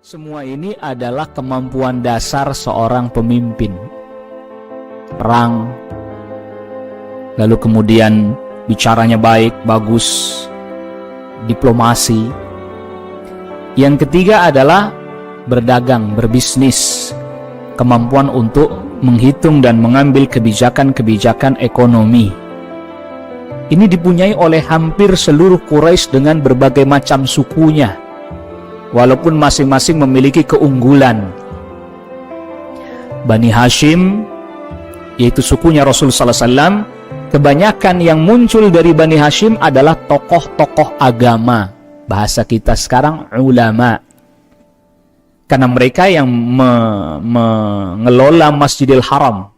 Semua ini adalah kemampuan dasar seorang pemimpin. Perang, lalu kemudian bicaranya baik, bagus, diplomasi. Yang ketiga adalah berdagang, berbisnis, kemampuan untuk menghitung dan mengambil kebijakan-kebijakan ekonomi. Ini dipunyai oleh hampir seluruh Quraisy dengan berbagai macam sukunya, walaupun masing-masing memiliki keunggulan. Bani Hashim, yaitu sukunya Rasul sallallahu alaihi wasallam, kebanyakan yang muncul dari Bani Hashim adalah tokoh-tokoh agama. Bahasa kita sekarang ulama. Karena mereka yang mengelola Masjidil Haram.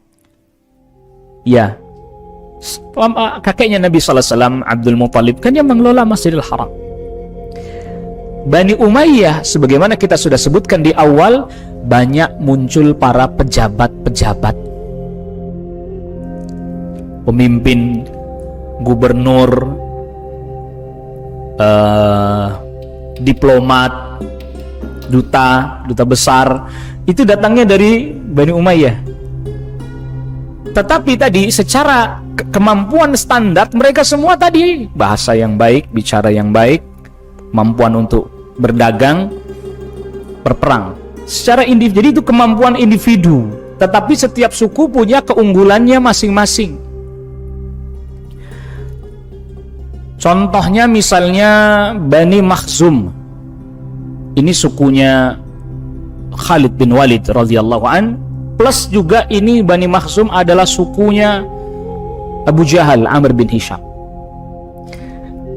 Ya, kakeknya Nabi sallallahu alaihi wasallam, Abdul Muthalib, kan yang mengelola Masjidil Haram. Bani Umayyah, sebagaimana kita sudah sebutkan di awal, banyak muncul para pejabat-pejabat, pemimpin, gubernur, diplomat, duta besar, itu datangnya dari Bani Umayyah. Tetapi tadi secara kemampuan standar mereka semua tadi bahasa yang baik, bicara yang baik, kemampuan untuk berdagang, berperang. Secara individu, jadi itu kemampuan individu. Tetapi setiap suku punya keunggulannya masing-masing. Contohnya misalnya Bani Makhzum. Ini sukunya Khalid bin Walid radhiyallahu an. Plus juga ini Bani Makhzum adalah sukunya Abu Jahal, Amr bin Hisham.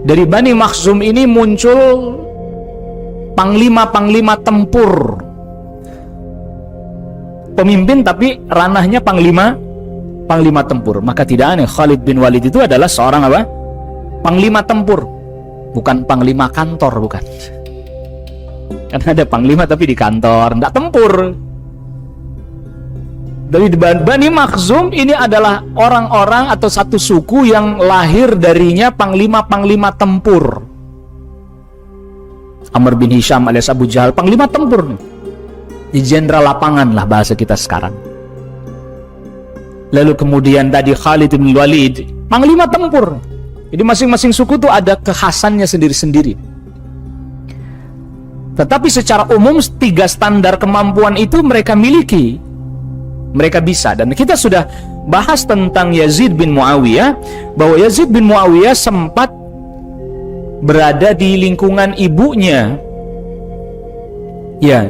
Dari Bani Makhzum ini muncul panglima-panglima tempur, pemimpin tapi ranahnya panglima tempur. Maka tidak aneh Khalid bin Walid itu adalah seorang apa? Panglima tempur, bukan panglima kantor, bukan. Karena ada panglima tapi di kantor, tidak tempur. Dari Bani Makhzum ini adalah orang-orang atau satu suku yang lahir darinya panglima-panglima tempur. Amr bin Hisham alias Abu Jahal, panglima tempur nih. Di jenderal lapangan lah bahasa kita sekarang. Lalu kemudian tadi Khalid bin Walid, panglima tempur. Jadi masing-masing suku itu ada kekhasannya sendiri-sendiri. Tetapi secara umum tiga standar kemampuan itu mereka miliki. Mereka bisa. Dan kita sudah bahas tentang Yazid bin Muawiyah, bahwa Yazid bin Muawiyah sempat berada di lingkungan ibunya. Ya,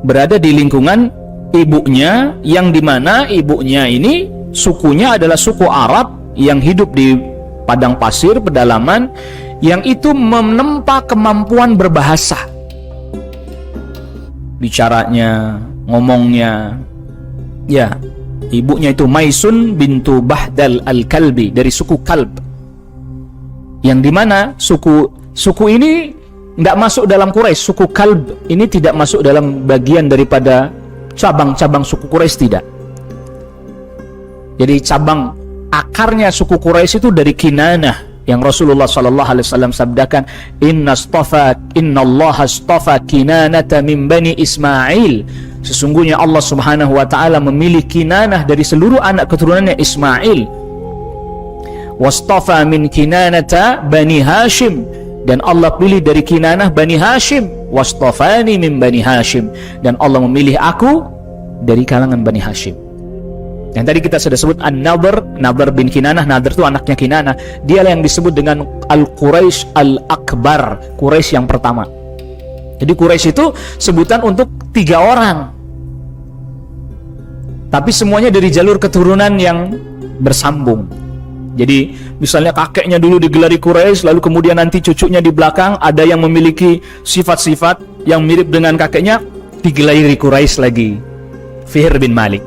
berada di lingkungan ibunya, yang dimana ibunya ini sukunya adalah suku Arab yang hidup di padang pasir, pedalaman, yang itu menempa kemampuan berbahasa. Bicaranya, ngomongnya. Ya, ibunya itu Maisun bintu Bahdal al-Kalbi, dari suku Kalb. Yang dimana suku ini tidak masuk dalam Quraisy. Suku Kalb ini tidak masuk dalam bagian daripada cabang-cabang suku Quraisy, tidak. Jadi cabang akarnya suku Quraisy itu dari Kinanah, yang Rasulullah SAW sabdakan, Innallaha astafa Kinanata min bani Ismail. Sesungguhnya Allah Subhanahu wa taala memilih Kinanah dari seluruh anak keturunannya Ismail. Wastafa min Kinanata Bani Hashim, dan Allah pilih dari Kinanah Bani Hashim. Wastafani min Bani Hashim, dan Allah memilih aku dari kalangan Bani Hashim. Yang tadi kita sudah sebut An-Nadhr bin Kinanah. Nadhr itu anaknya Kinanah. Dialah yang disebut dengan Al-Quraisy Al-Akbar, Quraisy yang pertama. Jadi Quraisy itu sebutan untuk 3 orang, tapi semuanya dari jalur keturunan yang bersambung. Jadi misalnya kakeknya dulu digelari Quraisy, lalu kemudian nanti cucunya di belakang ada yang memiliki sifat-sifat yang mirip dengan kakeknya, digelari Quraisy lagi. Fihr bin Malik.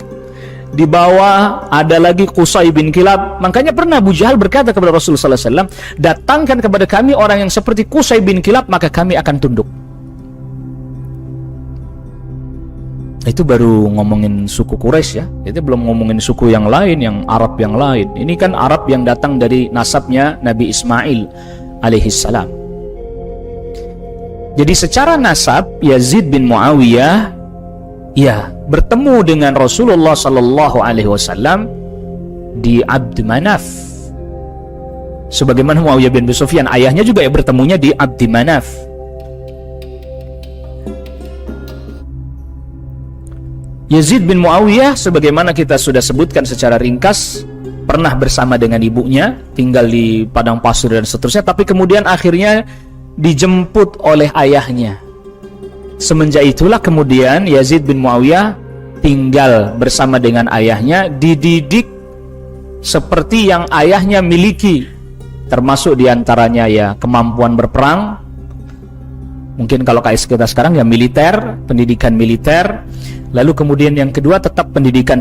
Di bawah ada lagi Qusay bin Kilab. Makanya pernah Abu Jahal berkata kepada Rasulullah SAW, datangkan kepada kami orang yang seperti Qusay bin Kilab, maka kami akan tunduk. Itu baru ngomongin suku Quraisy ya. Itu belum ngomongin suku yang lain, yang Arab yang lain. Ini kan Arab yang datang dari nasabnya Nabi Ismail alaihissalam. Jadi secara nasab Yazid bin Muawiyah ya bertemu dengan Rasulullah sallallahu alaihi wasallam di Abd Manaf. Sebagaimana Muawiyah bin Abi Sufyan, ayahnya juga ya bertemunya di Abd Manaf. Yazid bin Muawiyah sebagaimana kita sudah sebutkan secara ringkas pernah bersama dengan ibunya, tinggal di padang pasir dan seterusnya, tapi kemudian akhirnya dijemput oleh ayahnya. Semenjak itulah kemudian Yazid bin Muawiyah tinggal bersama dengan ayahnya, dididik seperti yang ayahnya miliki, termasuk diantaranya ya kemampuan berperang. Mungkin kalau kayak kita sekarang ya militer, pendidikan militer. Lalu kemudian yang kedua tetap pendidikan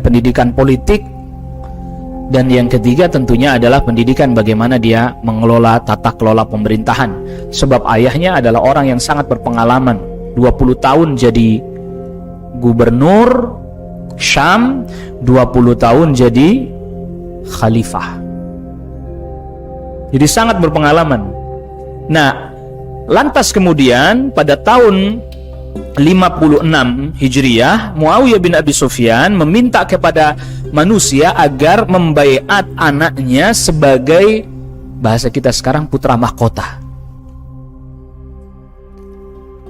politik. Dan yang ketiga tentunya adalah pendidikan bagaimana dia mengelola tata kelola pemerintahan. Sebab ayahnya adalah orang yang sangat berpengalaman, 20 tahun jadi gubernur Syam, 20 tahun jadi khalifah. Jadi sangat berpengalaman. Nah, lantas kemudian pada tahun 56 Hijriah, Muawiyah bin Abi Sufyan meminta kepada manusia agar membaiat anaknya sebagai, bahasa kita sekarang, putra mahkota.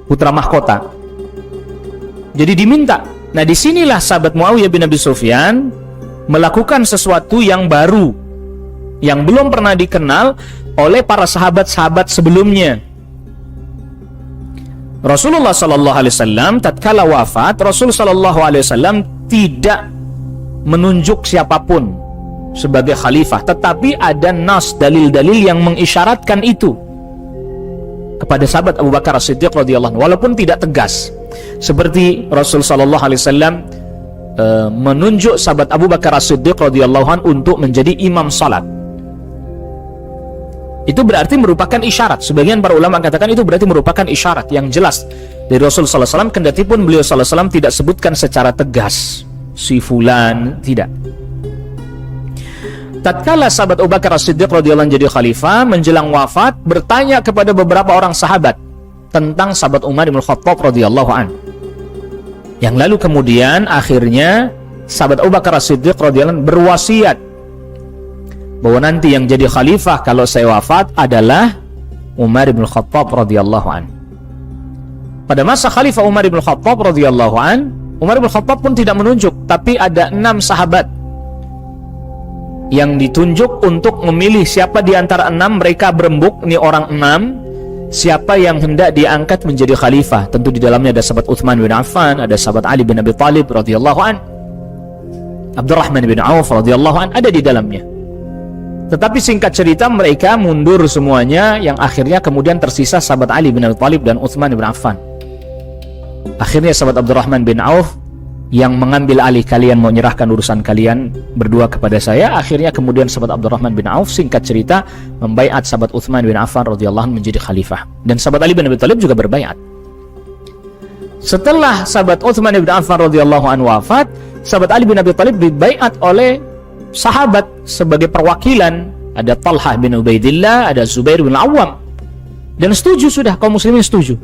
Putra mahkota. Jadi diminta. Nah, disinilah sahabat Muawiyah bin Abi Sufyan melakukan sesuatu yang baru, yang belum pernah dikenal oleh para sahabat-sahabat sebelumnya. Rasulullah sallallahu alaihi wasallam tatkala wafat, Rasul sallallahu alaihi wasallam tidak menunjuk siapapun sebagai khalifah, tetapi ada nas, dalil-dalil yang mengisyaratkan itu kepada sahabat Abu Bakar As-Siddiq radhiyallahu anhu, walaupun tidak tegas. Seperti Rasul sallallahu alaihi wasallam menunjuk sahabat Abu Bakar As-Siddiq radhiyallahu anhu untuk menjadi imam salat. Itu berarti merupakan isyarat. Sebagian para ulama katakan itu berarti merupakan isyarat yang jelas dari Rasul sallallahu alaihi wasallam, kendati pun beliau sallallahu alaihi wasallam tidak sebutkan secara tegas si fulan, tidak. Tatkala sahabat Abu Bakar As-Siddiq radhiyallahu anhu jadi khalifah, menjelang wafat bertanya kepada beberapa orang sahabat tentang sahabat Umar bin Khattab radhiyallahu anhu. Yang lalu kemudian akhirnya sahabat Abu Bakar As-Siddiq radhiyallahu anhu berwasiat bahwa nanti yang jadi khalifah kalau saya wafat adalah Umar bin Khattab radhiyallahu anhu. Pada masa khalifah Umar bin Khattab radhiyallahu anhu, Umar bin Khattab pun tidak menunjuk, tapi ada 6 sahabat yang ditunjuk untuk memilih siapa di antara 6 mereka berembuk, ini orang 6, siapa yang hendak diangkat menjadi khalifah. Tentu di dalamnya ada sahabat Utsman bin Affan, ada sahabat Ali bin Abi Thalib radhiyallahu anhu, Abdurrahman bin Auf radhiyallahu anhu ada di dalamnya. Tetapi singkat cerita mereka mundur semuanya, yang akhirnya kemudian tersisa sahabat Ali bin Abi Thalib dan Utsman bin Affan. Akhirnya sahabat Abdurrahman bin Auf yang mengambil alih, kalian mau menyerahkan urusan kalian berdua kepada saya. Akhirnya kemudian sahabat Abdurrahman bin Auf singkat cerita membaiat sahabat Utsman bin Affan radhiyallahu anhu menjadi khalifah, dan sahabat Ali bin Abi Thalib juga berbaiat. Setelah sahabat Utsman bin Affan radhiyallahu anhu wafat, sahabat Ali bin Abi Thalib dibaiat oleh sahabat sebagai perwakilan, ada Talhah bin Ubaidillah, ada Zubair bin Awam, dan setuju, sudah kaum muslimin setuju.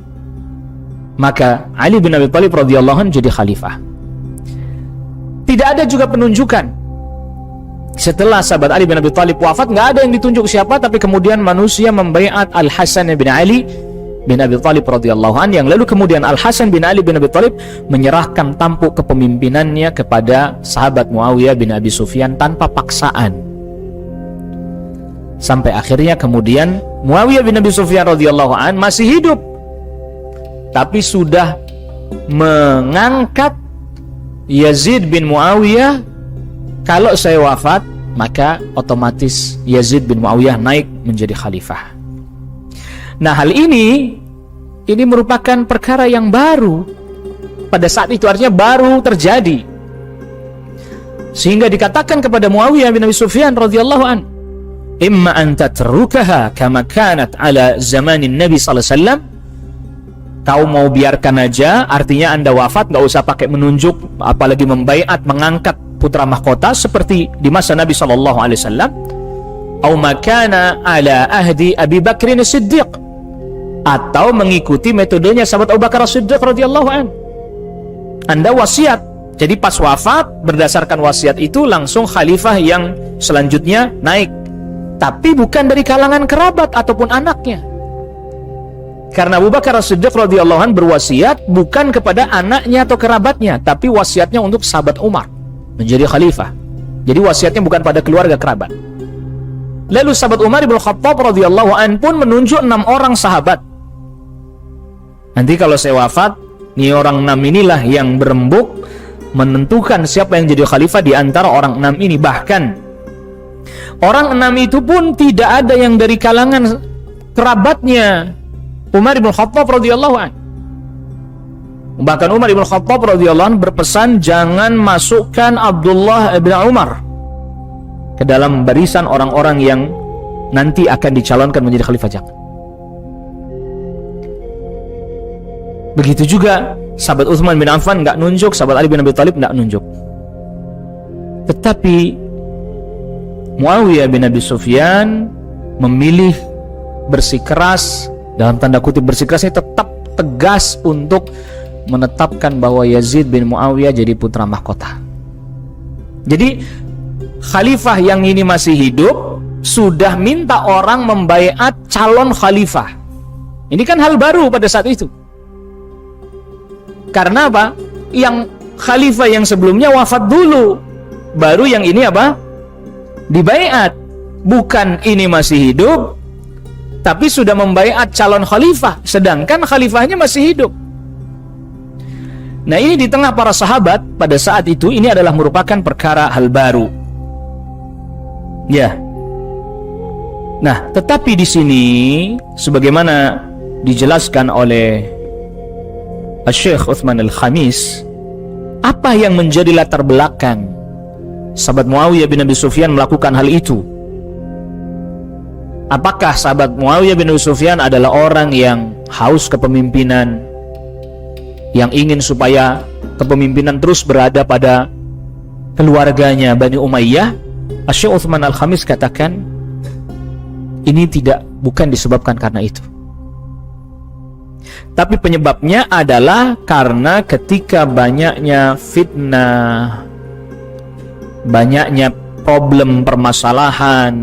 Maka Ali bin Abi Thalib radhiyallahu anhu jadi khalifah. Tidak ada juga penunjukan. Setelah sahabat Ali bin Abi Thalib wafat, nggak ada yang ditunjuk siapa, tapi kemudian manusia membaiat Al-Hasan bin Ali bin Abi Thalib radhiyallahu anhu, yang lalu kemudian Al-Hasan bin Ali bin Abi Thalib menyerahkan tampuk kepemimpinannya kepada sahabat Muawiyah bin Abi Sufyan tanpa paksaan. Sampai akhirnya kemudian Muawiyah bin Abi Sufyan radhiyallahu anhu masih hidup, tapi sudah mengangkat Yazid bin Muawiyah, kalau saya wafat maka otomatis Yazid bin Muawiyah naik menjadi khalifah. Nah, hal ini merupakan perkara yang baru pada saat itu, artinya baru terjadi, sehingga dikatakan kepada Muawiyah bin Abi Sufyan radhiyallahu an, imma an tatrukaha kama kanat ala zamanin Nabi sallallahu alaihi wasallam, kau mau biarkan aja, artinya Anda wafat nggak usah pakai menunjuk, apalagi membaiat, mengangkat putra mahkota seperti di masa Nabi sallallahu alaihi wasallam, au makana ala ahdi Abi Bakr As-Siddiq, atau mengikuti metodenya sahabat Abu Bakar As-Siddiq radhiyallahu an. Anda wasiat, jadi pas wafat berdasarkan wasiat itu langsung khalifah yang selanjutnya naik, tapi bukan dari kalangan kerabat ataupun anaknya. Karena Abu Bakar As-Siddiq radhiyallahu an berwasiat bukan kepada anaknya atau kerabatnya, tapi wasiatnya untuk sahabat Umar menjadi khalifah. Jadi wasiatnya bukan pada keluarga kerabat. Lalu sahabat Umar bin Khattab radhiyallahu an pun menunjuk 6 orang sahabat. Nanti kalau saya wafat, nih orang 6 inilah yang berembuk menentukan siapa yang jadi khalifah di antara orang 6 ini. Bahkan orang 6 itu pun tidak ada yang dari kalangan kerabatnya Umar bin Khattab radhiyallahu an. Bahkan Umar bin Khattab radhiyallahu an berpesan jangan masukkan Abdullah bin Umar ke dalam barisan orang-orang yang nanti akan dicalonkan menjadi khalifah. Jangan. Begitu juga sahabat Utsman bin Affan nggak nunjuk, sahabat Ali bin Abi Thalib nggak nunjuk. Tetapi Muawiyah bin Abi Sufyan memilih bersikeras, dalam tanda kutip bersikerasnya tetap tegas untuk menetapkan bahwa Yazid bin Muawiyah jadi putra mahkota. Jadi khalifah yang ini masih hidup sudah minta orang membaiat calon khalifah. Ini kan hal baru pada saat itu. Karena apa? Yang khalifah yang sebelumnya wafat dulu, baru yang ini apa? Dibaiat. Bukan ini masih hidup, tapi sudah membaiat calon khalifah, sedangkan khalifahnya masih hidup. Nah, ini di tengah para sahabat pada saat itu ini adalah merupakan perkara hal baru. Ya. Nah, tetapi di sini sebagaimana dijelaskan oleh Syekh Utsman Al-Khamis, apa yang menjadi latar belakang sahabat Muawiyah bin Abi Sufyan melakukan hal itu? Apakah sahabat Muawiyah bin Abi Sufyan adalah orang yang haus kepemimpinan, yang ingin supaya kepemimpinan terus berada pada keluarganya Bani Umayyah? Syekh Utsman Al-Khamis katakan ini bukan disebabkan karena itu. Tapi penyebabnya adalah karena ketika banyaknya fitnah, banyaknya problem permasalahan.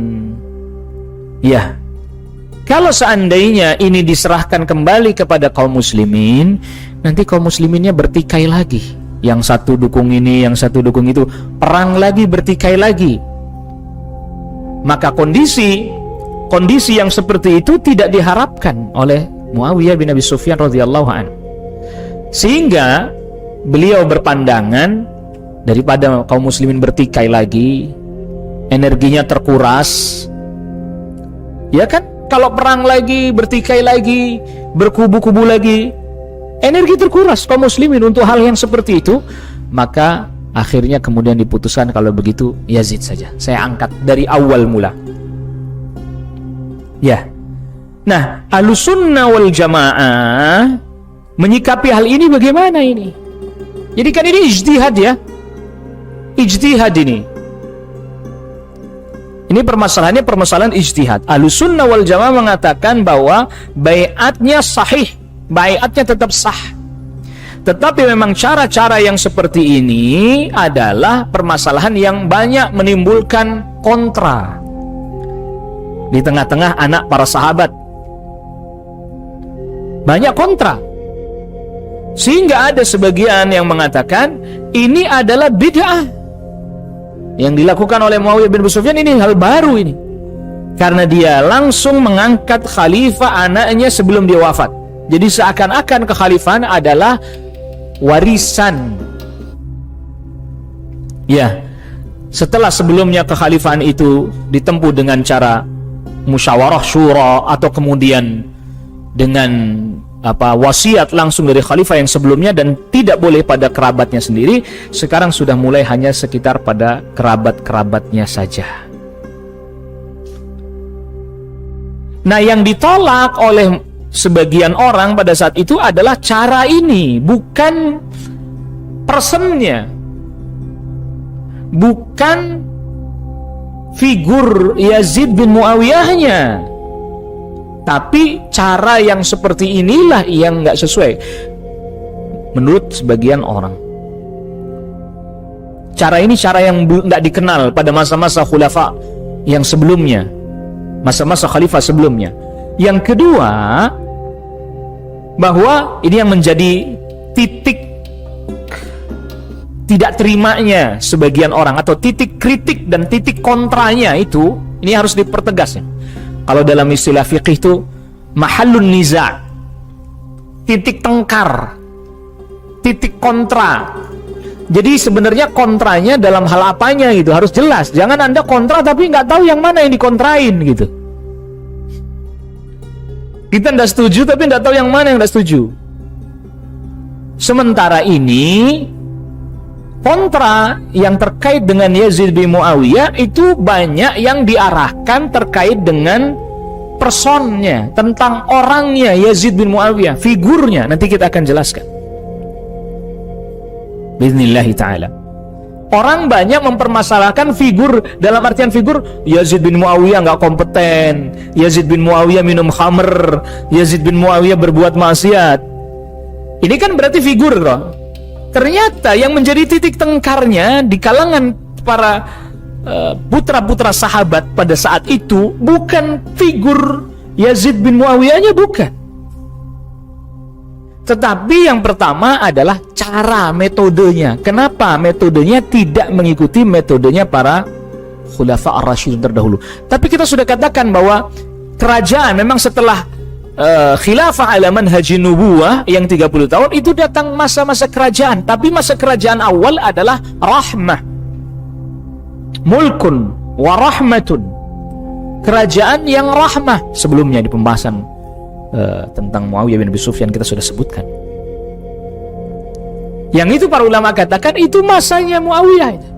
Ya, kalau seandainya ini diserahkan kembali kepada kaum muslimin, nanti kaum musliminnya bertikai lagi. Yang satu dukung ini, yang satu dukung itu, perang lagi, bertikai lagi. Maka kondisi yang seperti itu tidak diharapkan oleh Muawiyah bin Abi Sufyan radhiyallahu an. Sehingga beliau berpandangan daripada kaum muslimin bertikai lagi, energinya terkuras. Ya kan? Kalau perang lagi, bertikai lagi, berkubu-kubu lagi, energi terkuras kaum muslimin untuk hal yang seperti itu. Maka akhirnya kemudian diputuskan kalau begitu Yazid saja, saya angkat dari awal mula. Ya. Nah, Ahlussunnah wal Jamaah menyikapi hal ini bagaimana ini? Jadi kan ini ijtihad ya. Ijtihad ini. Ini permasalahannya permasalahan ijtihad. Ahlussunnah wal Jamaah mengatakan bahwa baiatnya sahih, baiatnya tetap sah. Tetapi memang cara-cara yang seperti ini adalah permasalahan yang banyak menimbulkan kontra di tengah-tengah anak para sahabat. Banyak kontra, sehingga ada sebagian yang mengatakan ini adalah bid'ah yang dilakukan oleh Muawiyah bin Abi Sufyan. Ini hal baru ini, karena dia langsung mengangkat khalifah anaknya sebelum dia wafat. Jadi seakan-akan kekhalifahan adalah warisan. Ya, setelah sebelumnya kekhalifahan itu ditempuh dengan cara musyawarah syura atau kemudian dengan wasiat langsung dari khalifah yang sebelumnya dan tidak boleh pada kerabatnya sendiri, sekarang sudah mulai hanya sekitar pada kerabat-kerabatnya saja. Nah, yang ditolak oleh sebagian orang pada saat itu adalah cara ini, bukan personnya, bukan figur Yazid bin Muawiyahnya, Tapi cara yang seperti inilah yang nggak sesuai menurut sebagian orang. Cara ini cara yang nggak dikenal pada masa-masa khulafa yang sebelumnya, masa-masa khalifah sebelumnya. Yang kedua, bahwa ini yang menjadi titik tidak terimanya sebagian orang, atau titik kritik dan titik kontranya itu, ini harus dipertegas ya. Kalau dalam istilah fikih itu mahallun niza', titik tengkar, titik kontra. Jadi sebenarnya kontranya dalam hal apanya gitu harus jelas. Jangan Anda kontra tapi nggak tahu yang mana yang dikontrain gitu. Kita nggak setuju tapi nggak tahu yang mana yang nggak setuju. Sementara ini kontra yang terkait dengan Yazid bin Muawiyah itu banyak yang diarahkan terkait dengan personnya, tentang orangnya Yazid bin Muawiyah, figurnya. Nanti kita akan jelaskan Bismillahi ta'ala. Orang banyak mempermasalahkan figur, dalam artian figur Yazid bin Muawiyah nggak kompeten, Yazid bin Muawiyah minum khamr, Yazid bin Muawiyah berbuat maksiat. Ini kan berarti figur loh. Ternyata yang menjadi titik tengkarnya di kalangan para putra-putra sahabat pada saat itu bukan figur Yazid bin Muawiyahnya, bukan. Tetapi yang pertama adalah cara, metodenya. Kenapa metodenya tidak mengikuti metodenya para khulafa ar-rasyidun terdahulu? Tapi kita sudah katakan bahwa kerajaan memang setelah khilafah ala manhajin nubuwah yang 30 tahun itu datang masa-masa kerajaan. Tapi masa kerajaan awal adalah rahmah, mulkun wa rahmatun. Kerajaan yang rahmah. Sebelumnya di pembahasan tentang Muawiyah bin Abi Sufyan kita sudah sebutkan. Yang itu para ulama katakan itu masanya Muawiyah itu.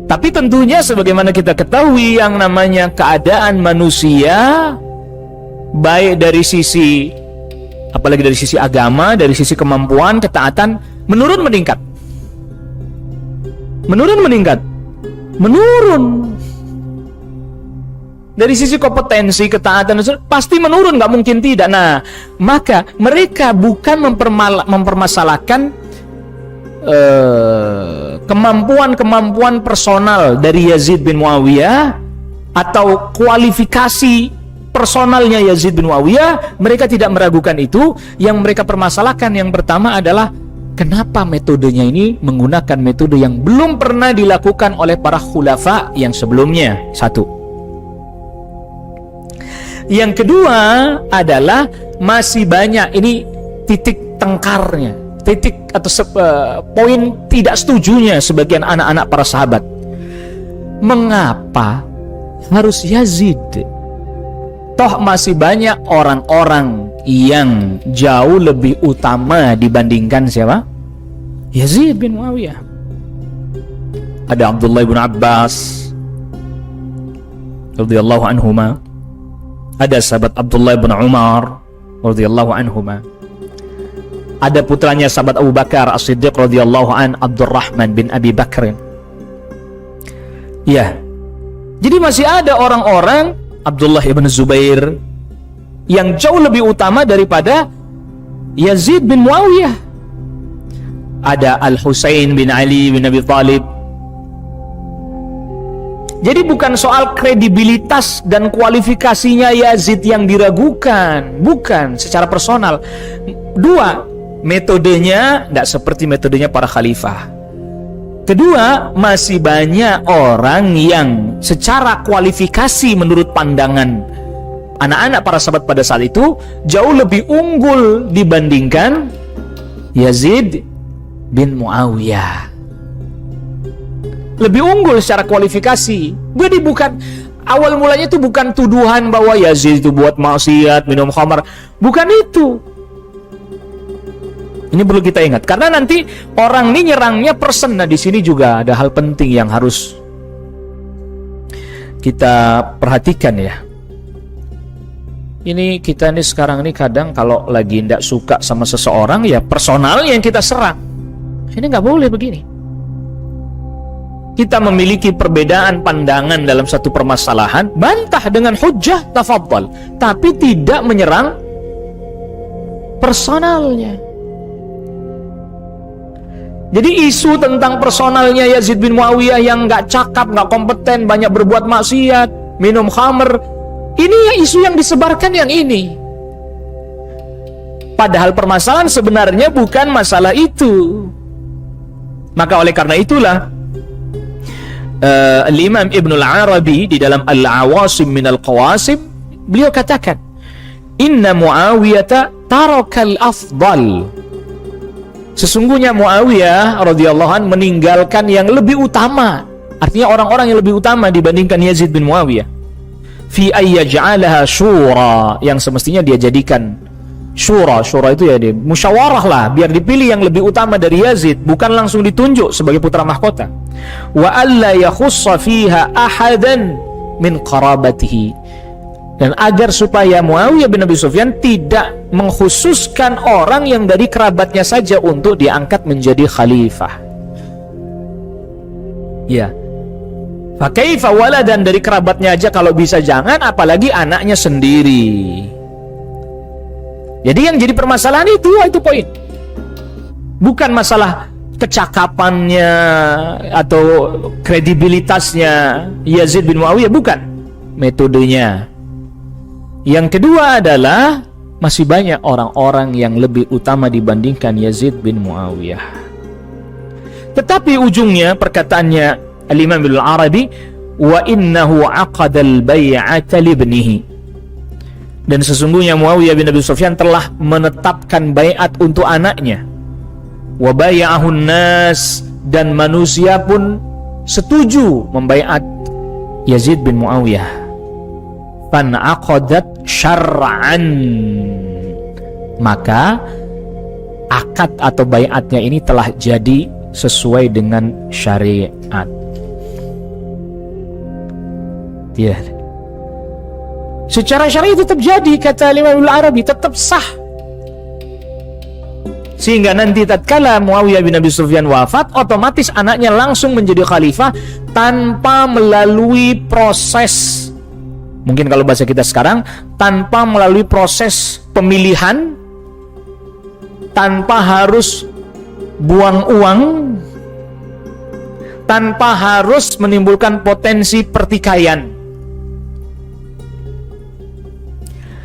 Tapi tentunya sebagaimana kita ketahui yang namanya keadaan manusia, baik dari sisi, apalagi dari sisi agama, dari sisi kemampuan, ketaatan, menurun meningkat. Menurun. Dari sisi kompetensi, ketaatan, pasti menurun, nggak mungkin tidak. Nah, maka mereka bukan mempermasalahkan kemampuan personal dari Yazid bin Muawiyah atau kualifikasi personalnya Yazid bin Muawiyah. Mereka tidak meragukan itu. Yang mereka permasalahkan yang pertama adalah kenapa metodenya ini menggunakan metode yang belum pernah dilakukan oleh para khulafa yang sebelumnya. Satu. Yang kedua adalah masih banyak, ini titik tengkarnya, titik atau poin tidak setujunya sebagian anak-anak para sahabat. Mengapa harus Yazid? Toh masih banyak orang-orang yang jauh lebih utama dibandingkan siapa? Yazid bin Muawiyah. Ada Abdullah bin Abbas radhiyallahu anhuma. Ada sahabat Abdullah bin Umar radhiyallahu anhuma. Ada putranya sahabat Abu Bakar As-Siddiq radhiyallahu an, Abdurrahman bin Abi Bakr. Ya. Jadi masih ada orang-orang Abdullah ibn Zubair yang jauh lebih utama daripada Yazid bin Muawiyah. Ada Al-Husain bin Ali bin Abi Thalib. Jadi bukan soal kredibilitas dan kualifikasinya Yazid yang diragukan, bukan secara personal. Dua, metodenya tidak seperti metodenya para khalifah. Kedua, masih banyak orang yang secara kualifikasi menurut pandangan anak-anak para sahabat pada saat itu jauh lebih unggul dibandingkan Yazid bin Muawiyah. Lebih unggul secara kualifikasi. Jadi bukan, awal mulanya itu bukan tuduhan bahwa Yazid itu buat maksiat, minum khamar. Bukan itu. Ini perlu kita ingat, karena nanti orang ini nyerangnya person. Nah, di sini juga ada hal penting yang harus kita perhatikan ya. Ini kita nih sekarang ini kadang kalau lagi tidak suka sama seseorang ya personal yang kita serang. Ini nggak boleh begini. kita memiliki perbedaan pandangan dalam satu permasalahan, bantah dengan hujjah, tafadhal, tapi tidak menyerang personalnya. Jadi isu tentang personalnya Yazid bin Muawiyah yang nggak cakap, nggak kompeten, banyak berbuat maksiat, minum khamr, ini ya isu yang disebarkan yang ini. Padahal permasalahan sebenarnya bukan masalah itu. Maka oleh karena itulah Al-Imam Ibn Al-Arabi di dalam Al-Awasim min Al-Qawasim, beliau katakan, Inna Muawiyata tarakal afdal. Sesungguhnya Muawiyah radhiyallahu anhu meninggalkan yang lebih utama. Artinya orang-orang yang lebih utama dibandingkan Yazid bin Muawiyah. Fi ayyaj'alaha syura, yang semestinya dia jadikan syura. Syura itu ya dia musyawarah lah, biar dipilih yang lebih utama dari Yazid, bukan langsung ditunjuk sebagai putra mahkota. Wa alla yakhussa fiha ahadan min qarabatihi, dan agar supaya Muawiyah bin Abi Sufyan tidak mengkhususkan orang yang dari kerabatnya saja untuk diangkat menjadi khalifah. Ya, fa kaifa waladan, dari kerabatnya aja kalau bisa jangan, apalagi anaknya sendiri. Jadi yang jadi permasalahan itu poin. Bukan masalah kecakapannya atau kredibilitasnya Yazid bin Muawiyah, bukan. Metodenya. Yang kedua adalah masih banyak orang-orang yang lebih utama dibandingkan Yazid bin Muawiyah. Tetapi ujungnya perkataannya Al-Imam Al-Arabi, wa innahu aqadal bay'ata libnihi, dan sesungguhnya Muawiyah bin Abi Sufyan telah menetapkan baiat untuk anaknya. Wa bay'ahun nas, dan manusia pun setuju membaiat Yazid bin Muawiyah. Fan aqadat syar'an, maka akad atau baiatnya ini telah jadi sesuai dengan syariat. Ya, secara syar'i tetap jadi, kata Imam Al-Arabi, tetap sah. Sehingga nanti tatkala Muawiyah bin Abi Sufyan wafat, otomatis anaknya langsung menjadi khalifah tanpa melalui proses, mungkin kalau bahasa kita sekarang, tanpa melalui proses pemilihan, tanpa harus buang uang, tanpa harus menimbulkan potensi pertikaian.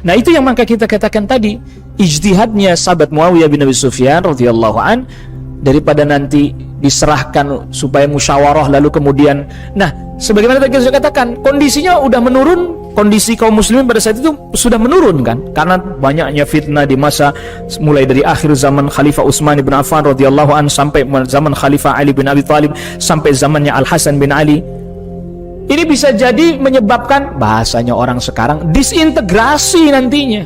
Nah, itu yang maka kita katakan tadi, ijtihadnya sahabat Muawiyah bin Abi Sufyan radhiyallahu an, daripada nanti diserahkan supaya musyawarah lalu kemudian, nah sebagaimana tadi kita katakan, kondisinya udah menurun, kondisi kaum muslimin pada saat itu sudah menurun kan, karena banyaknya fitnah di masa mulai dari akhir zaman Khalifah Utsman bin Affan radhiyallahu an sampai zaman Khalifah Ali bin Abi Thalib sampai zamannya Al Hasan bin Ali. Ini bisa jadi menyebabkan, bahasanya orang sekarang, disintegrasi nantinya.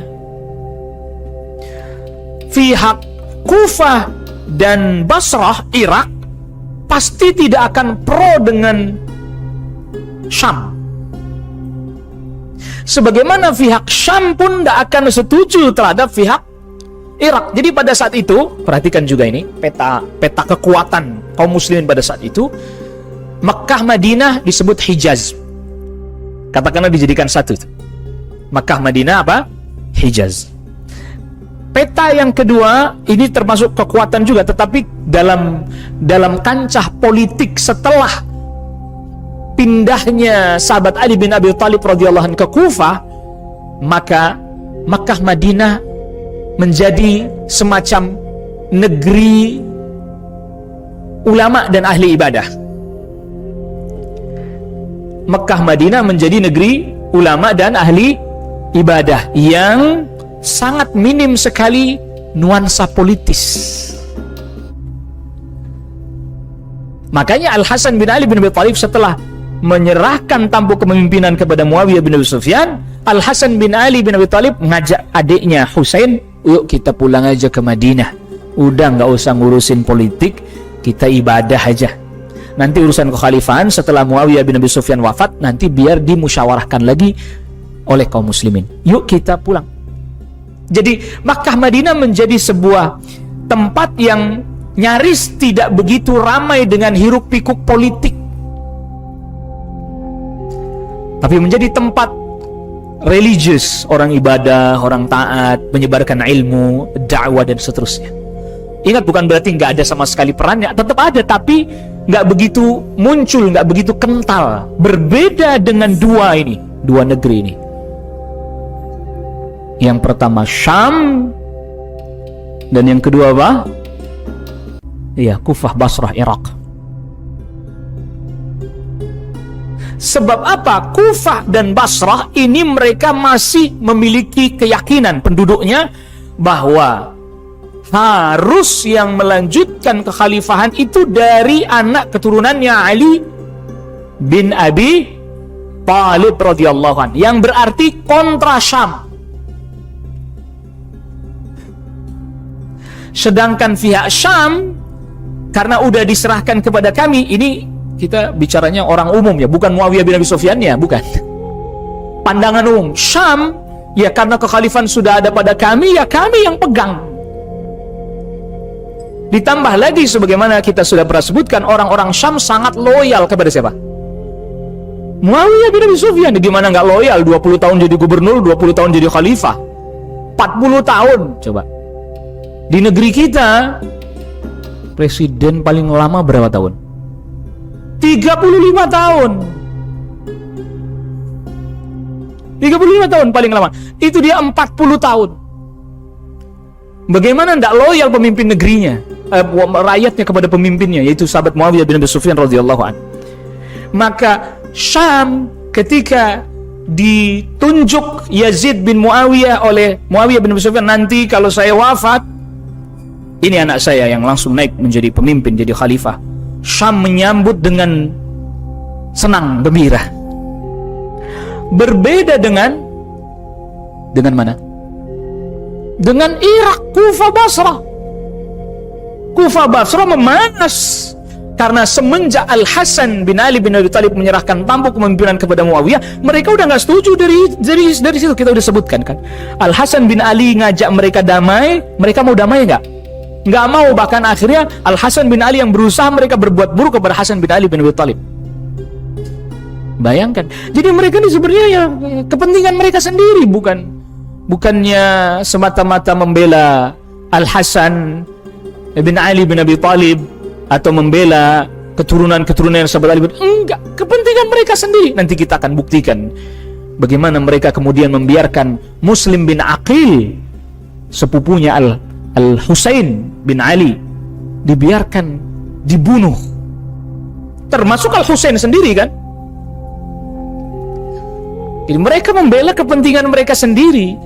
Pihak Kufah dan Basrah, Irak, pasti tidak akan pro dengan Syam. Sebagaimana pihak Syam pun tidak akan setuju terhadap pihak Irak. Jadi pada saat itu, perhatikan juga ini, peta kekuatan kaum muslimin pada saat itu, Makkah Madinah disebut Hijaz. Katakanlah dijadikan satu itu. Makkah Madinah apa? Hijaz. Peta yang kedua ini termasuk kekuatan juga, tetapi dalam kancah politik setelah pindahnya sahabat Ali bin Abi Thalib radhiyallahu anhu ke Kufah, maka Makkah Madinah menjadi semacam negeri ulama dan ahli ibadah. Makkah Madinah menjadi negeri ulama dan ahli ibadah yang sangat minim sekali nuansa politis. Makanya Al Hasan bin Ali bin Abi Thalib setelah menyerahkan tampuk kepemimpinan kepada Muawiyah bin Abi Sufyan, Al Hasan bin Ali bin Abi Thalib ngajak adiknya Husain, yuk kita pulang aja ke Madinah, udah nggak usah ngurusin politik, kita ibadah aja. Nanti urusan kekhalifahan setelah Muawiyah bin Abi Sufyan wafat, nanti biar dimusyawarahkan lagi oleh kaum muslimin. Yuk kita pulang. Jadi Makkah Madinah menjadi sebuah tempat yang nyaris tidak begitu ramai dengan hiruk pikuk politik. tapi menjadi tempat religius, orang ibadah, orang taat, menyebarkan ilmu, dakwah dan seterusnya. Ingat, bukan berarti nggak ada sama sekali perannya, tetap ada, tapi nggak begitu muncul, nggak begitu kental. Berbeda dengan dua negeri ini. Yang pertama Syam, dan yang kedua apa? Iya, Kufah, Basrah, Irak. Sebab apa? Kufah dan Basrah ini mereka masih memiliki keyakinan penduduknya bahwa harus yang melanjutkan kekhalifahan itu dari anak keturunannya Ali bin Abi Thalib radhiyallahu anhu, yang berarti kontra Syam. Sedangkan pihak Syam, karena udah diserahkan kepada kami, ini kita bicaranya orang umum ya, bukan Muawiyah bin Abi Sufyan ya, bukan. Pandangan umum, Syam, ya karena kekhalifahan sudah ada pada kami, ya kami yang pegang. Ditambah lagi, sebagaimana kita sudah pernah sebutkan, orang-orang Syam sangat loyal kepada siapa? Muawiyah bin Abi Sufyan. Gimana nggak loyal? 20 tahun jadi gubernur, 20 tahun jadi khalifah, 40 tahun. Coba di negeri kita, presiden paling lama berapa tahun? 35 tahun. 35 tahun paling lama. Itu dia 40 tahun. Bagaimana tidak loyal pemimpin negerinya, rakyatnya kepada pemimpinnya, yaitu sahabat Muawiyah bin Abi Sufyan radhiyallahu anhu. Maka Syam ketika ditunjuk Yazid bin Muawiyah oleh Muawiyah bin Abi Sufyan, nanti kalau saya wafat, ini anak saya yang langsung naik menjadi pemimpin, jadi khalifah. Syam menyambut dengan senang, gembira. Berbeda dengan mana? Dengan Irak, Kufah, Basrah. Kufah, Basrah memanas karena semenjak Al-Hasan bin Ali bin Abi Thalib menyerahkan tampuk kepemimpinan kepada Muawiyah, mereka udah nggak setuju dari situ. Kita udah sebutkan kan, Al-Hasan bin Ali ngajak mereka damai, mereka mau damai nggak mau. Bahkan akhirnya Al-Hasan bin Ali yang berusaha mereka berbuat buruk kepada Hasan bin Ali bin Abi Thalib. Bayangkan, jadi mereka ini sebenarnya ya kepentingan mereka sendiri, bukannya semata-mata membela Al-Hasan bin Ali bin Abi Thalib atau membela keturunan sahabat Ali. Enggak, kepentingan mereka sendiri. Nanti kita akan buktikan bagaimana mereka kemudian membiarkan Muslim bin Aqil, sepupunya Al-Husain bin Ali, dibiarkan dibunuh, termasuk Al-Husain sendiri kan. Jadi mereka membela kepentingan mereka sendiri.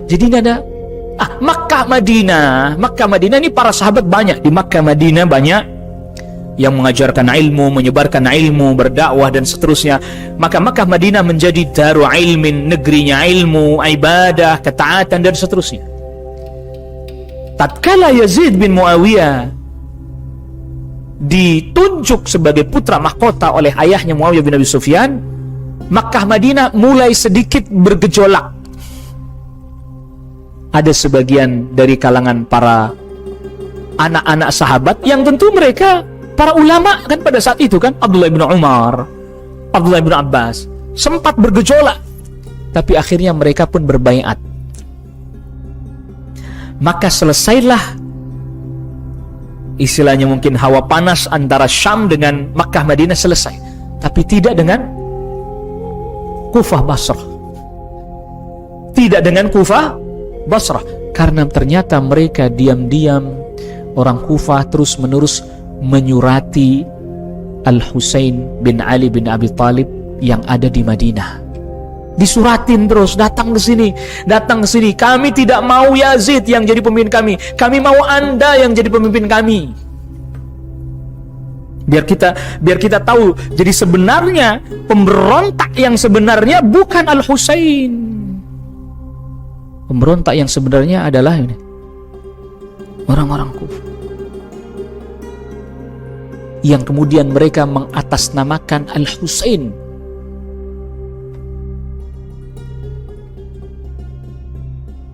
Jadi nggak ada Makkah Madinah ini para sahabat banyak. Di Makkah Madinah banyak yang mengajarkan ilmu, menyebarkan ilmu, berdakwah dan seterusnya. Maka Makkah Madinah menjadi daru ilmin, negerinya ilmu, ibadah, ketaatan dan seterusnya. Tatkala Yazid bin Muawiyah ditunjuk sebagai putra mahkota oleh ayahnya Muawiyah bin Abi Sufyan, Makkah Madinah mulai sedikit bergejolak. Ada sebagian dari kalangan para anak-anak sahabat yang tentu mereka para ulama kan pada saat itu kan, Abdullah bin Umar, Abdullah bin Abbas, sempat bergejolak. Tapi akhirnya mereka pun berbaiat. Maka selesailah istilahnya mungkin hawa panas antara Syam dengan Makkah Madinah selesai. Tapi tidak dengan Kufah Basrah. Tidak dengan Kufah Basrah, karena ternyata mereka diam-diam, orang Kufah terus-menerus menyurati Al-Husain bin Ali bin Abi Thalib yang ada di Madinah. Disuratin terus, datang ke sini. Kami tidak mau Yazid yang jadi pemimpin kami mau Anda yang jadi pemimpin kami. Biar kita tahu, jadi sebenarnya pemberontak yang sebenarnya bukan Al-Husain. Pemberontak yang sebenarnya adalah ini, orang-orang Kufah, yang kemudian mereka mengatasnamakan Al-Husain.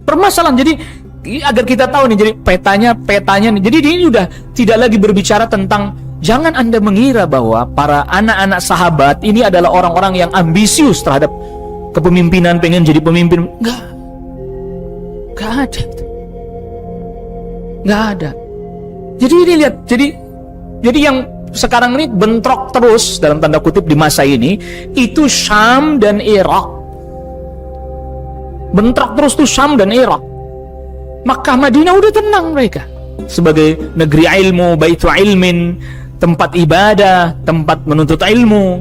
Permasalahan, jadi agar kita tahu nih, jadi petanya nih. Jadi ini udah tidak lagi berbicara tentang Jangan Anda mengira bahwa para anak-anak sahabat ini adalah orang-orang yang ambisius terhadap kepemimpinan, pengen jadi pemimpin. Enggak ada. Enggak ada. Jadi ini lihat, jadi yang sekarang ini bentrok terus dalam tanda kutip di masa ini itu Syam dan Irak. Bentrok terus tuh Syam dan Irak. Makkah Madinah udah tenang mereka sebagai negeri ilmu, baitu ilmin, tempat ibadah, tempat menuntut ilmu.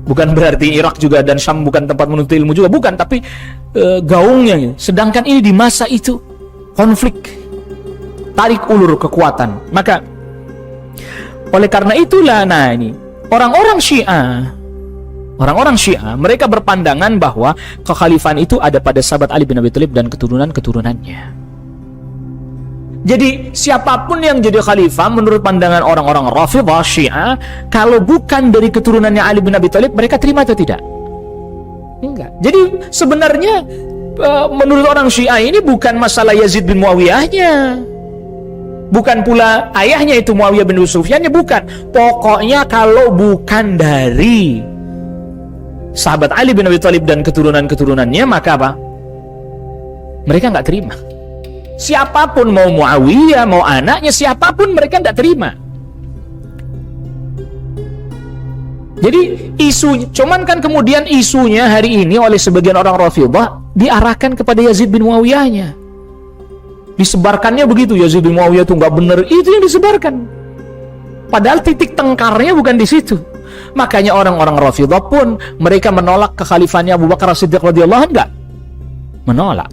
Bukan berarti Irak juga dan Syam bukan tempat menuntut ilmu juga, bukan, tapi gaungnya gitu. Sedangkan ini di masa itu konflik, tarik ulur kekuatan. Maka oleh karena itulah, nah ini orang-orang Syiah mereka berpandangan bahwa kekhalifahan itu ada pada sahabat Ali bin Abi Thalib dan keturunan-keturunannya. Jadi siapapun yang jadi khalifah menurut pandangan orang-orang Rafidhah Syiah, kalau bukan dari keturunannya Ali bin Abi Thalib, mereka terima atau tidak? Enggak. Jadi sebenarnya menurut orang Syiah ini bukan masalah Yazid bin Muawiyahnya, bukan pula ayahnya itu Muawiyah bin Sufyannya, bukan. Pokoknya kalau bukan dari sahabat Ali bin Abi Thalib dan keturunan-keturunannya, maka apa? Mereka nggak terima. Siapapun, mau Muawiyah, mau anaknya, siapapun mereka nggak terima. Jadi cuman kan kemudian isunya hari ini oleh sebagian orang Rafidhah diarahkan kepada Yazid bin Muawiyahnya. Disebarkannya begitu, Yazid bin Muawiyah itu nggak benar, itu yang disebarkan. Padahal titik tengkarnya bukan di situ. Makanya orang-orang Rafidhah pun mereka menolak kekhalifahannya Abu Bakar As-Siddiq radhiyallahu anhu, enggak? Menolak.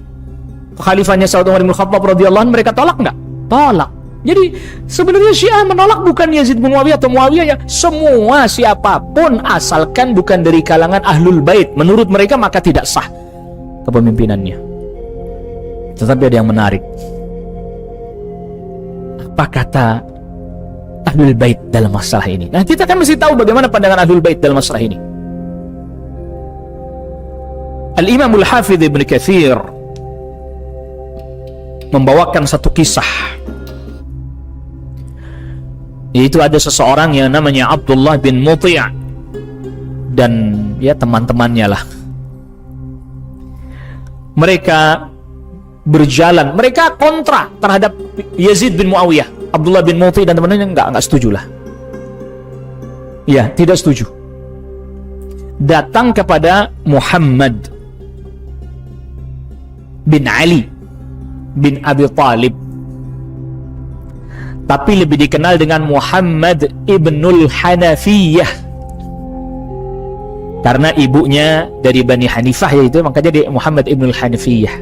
Kekhalifahannya Saud Umar bin Khattab radhiyallahu anhu mereka tolak enggak? Tolak. Jadi sebenarnya Syiah menolak bukan Yazid bin Muawiyah atau Muawiyah, ya semua, siapapun asalkan bukan dari kalangan Ahlul Bait. Menurut mereka maka tidak sah kepemimpinannya. Tetapi ada yang menarik. Apa kata Ahlul Bait dalam masalah ini? Nah, kita kan mesti tahu bagaimana pandangan Ahlul Bait dalam masalah ini. Al-Imamul Hafidh Ibn Katsir membawakan satu kisah. Yaitu ada seseorang yang namanya Abdullah bin Muti' dan ya teman-temannya lah. Mereka berjalan, mereka kontra terhadap Yazid bin Muawiyah. Abdullah bin Muti' dan teman-temannya enggak setuju lah. Ya, tidak setuju. Datang kepada Muhammad bin Ali bin Abi Thalib, tapi lebih dikenal dengan Muhammad ibnul Hanafiyah karena ibunya dari Bani Hanifah, yaitu makanya dia Muhammad ibnul Hanafiyah.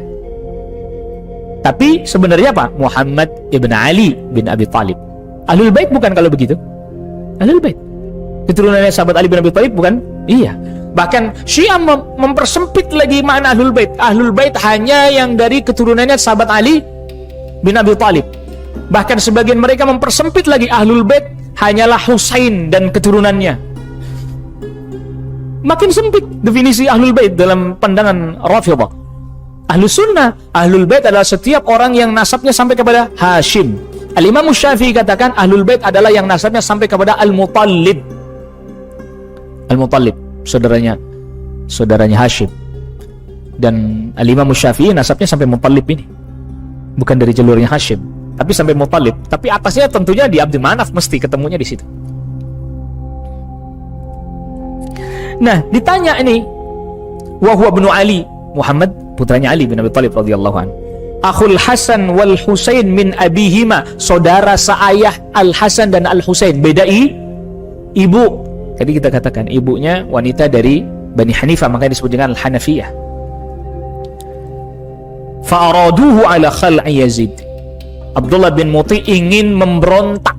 Tapi sebenarnya apa? Muhammad ibn Ali bin Abi Thalib. Ahlul Bait bukan kalau begitu? Ahlul Bait. Keturunannya sahabat Ali bin Abi Thalib bukan? Iya. Bahkan Syiah mempersempit lagi makna Ahlul Bait. Ahlul Bait hanya yang dari keturunannya sahabat Ali bin Abi Thalib. Bahkan sebagian mereka mempersempit lagi, Ahlul Bait hanyalah Husain dan keturunannya. Makin sempit definisi Ahlul Bait dalam pandangan Rafidhah. Ahlus Sunnah, Ahlul Bait adalah setiap orang yang nasabnya sampai kepada Hashim. Al-Imam Syafi'i katakan Ahlul Bait adalah yang nasabnya sampai kepada Al-Muttalib. Al-Muttalib, saudaranya Hashim. Dan Al-Imam Syafi'i nasabnya sampai Muttalib ini. Bukan dari jalurnya Hashim, tapi sampai Muttalib. Tapi atasnya tentunya di Abdul Manaf, mesti ketemunya di situ. Nah, ditanya ini, wa huwa ibnu Ali, Muhammad putranya Ali bin Abi Thalib radhiyallahu anhu. Akhul Hasan wal Husain min abihima, saudara seayah Al Hasan dan Al Husain, beda ibu. Tadi kita katakan ibunya wanita dari Bani Hanifah, makanya disebut dengan Al Hanafiyah. Fa'araduhu ala khal'i Yazid. Abdullah bin Muti ingin memberontak,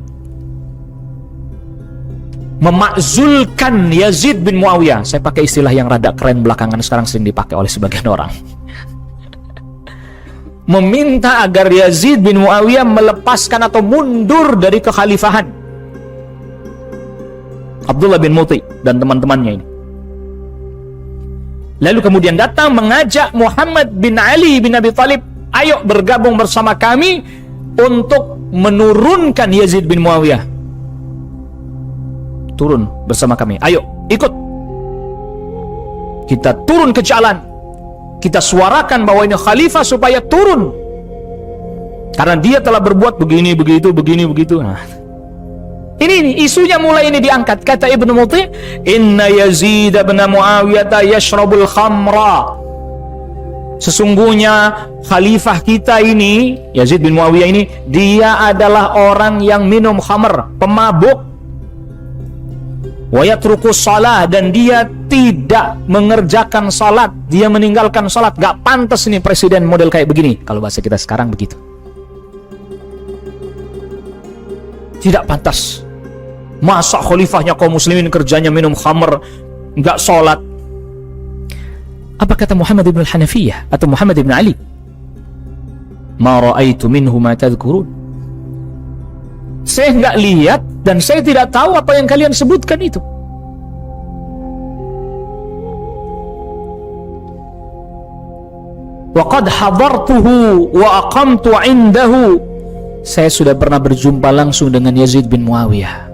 memakzulkan Yazid bin Muawiyah. Saya pakai istilah yang rada keren belakangan, sekarang sering dipakai oleh sebagian orang. Meminta agar Yazid bin Muawiyah melepaskan atau mundur dari kekhalifahan Abdullah bin Muti dan teman-temannya ini. Lalu kemudian datang mengajak Muhammad bin Ali bin Abi Thalib, ayo bergabung bersama kami untuk menurunkan Yazid bin Muawiyah. Turun bersama kami, ayo ikut. Kita turun ke jalan, kita suarakan bahwa ini khalifah supaya turun, karena dia telah berbuat begini begitu. Nah, ini isunya mulai ini diangkat. Kata Ibnu Muti, inna Yazid bin Muawiyah yashrabul khamra. Sesungguhnya khalifah kita ini, Yazid bin Muawiyah ini, dia adalah orang yang minum khamr, pemabuk. Wa yatruku shalah, dan dia tidak mengerjakan salat, dia meninggalkan salat. Gak pantas ini presiden model kayak begini, kalau bahasa kita sekarang begitu. Tidak pantas. Masa khalifahnya kaum muslimin kerjanya minum khamr, gak salat? Apa kata Muhammad ibn al-Hanafiyah atau Muhammad ibn Ali? Ma ra'aitu minhu ma tadhkurun. Saya nggak lihat dan saya tidak tahu apa yang kalian sebutkan itu. Wa qad hadartuhu wa aqamtu 'indahu. Saya sudah pernah berjumpa langsung dengan Yazid bin Muawiyah.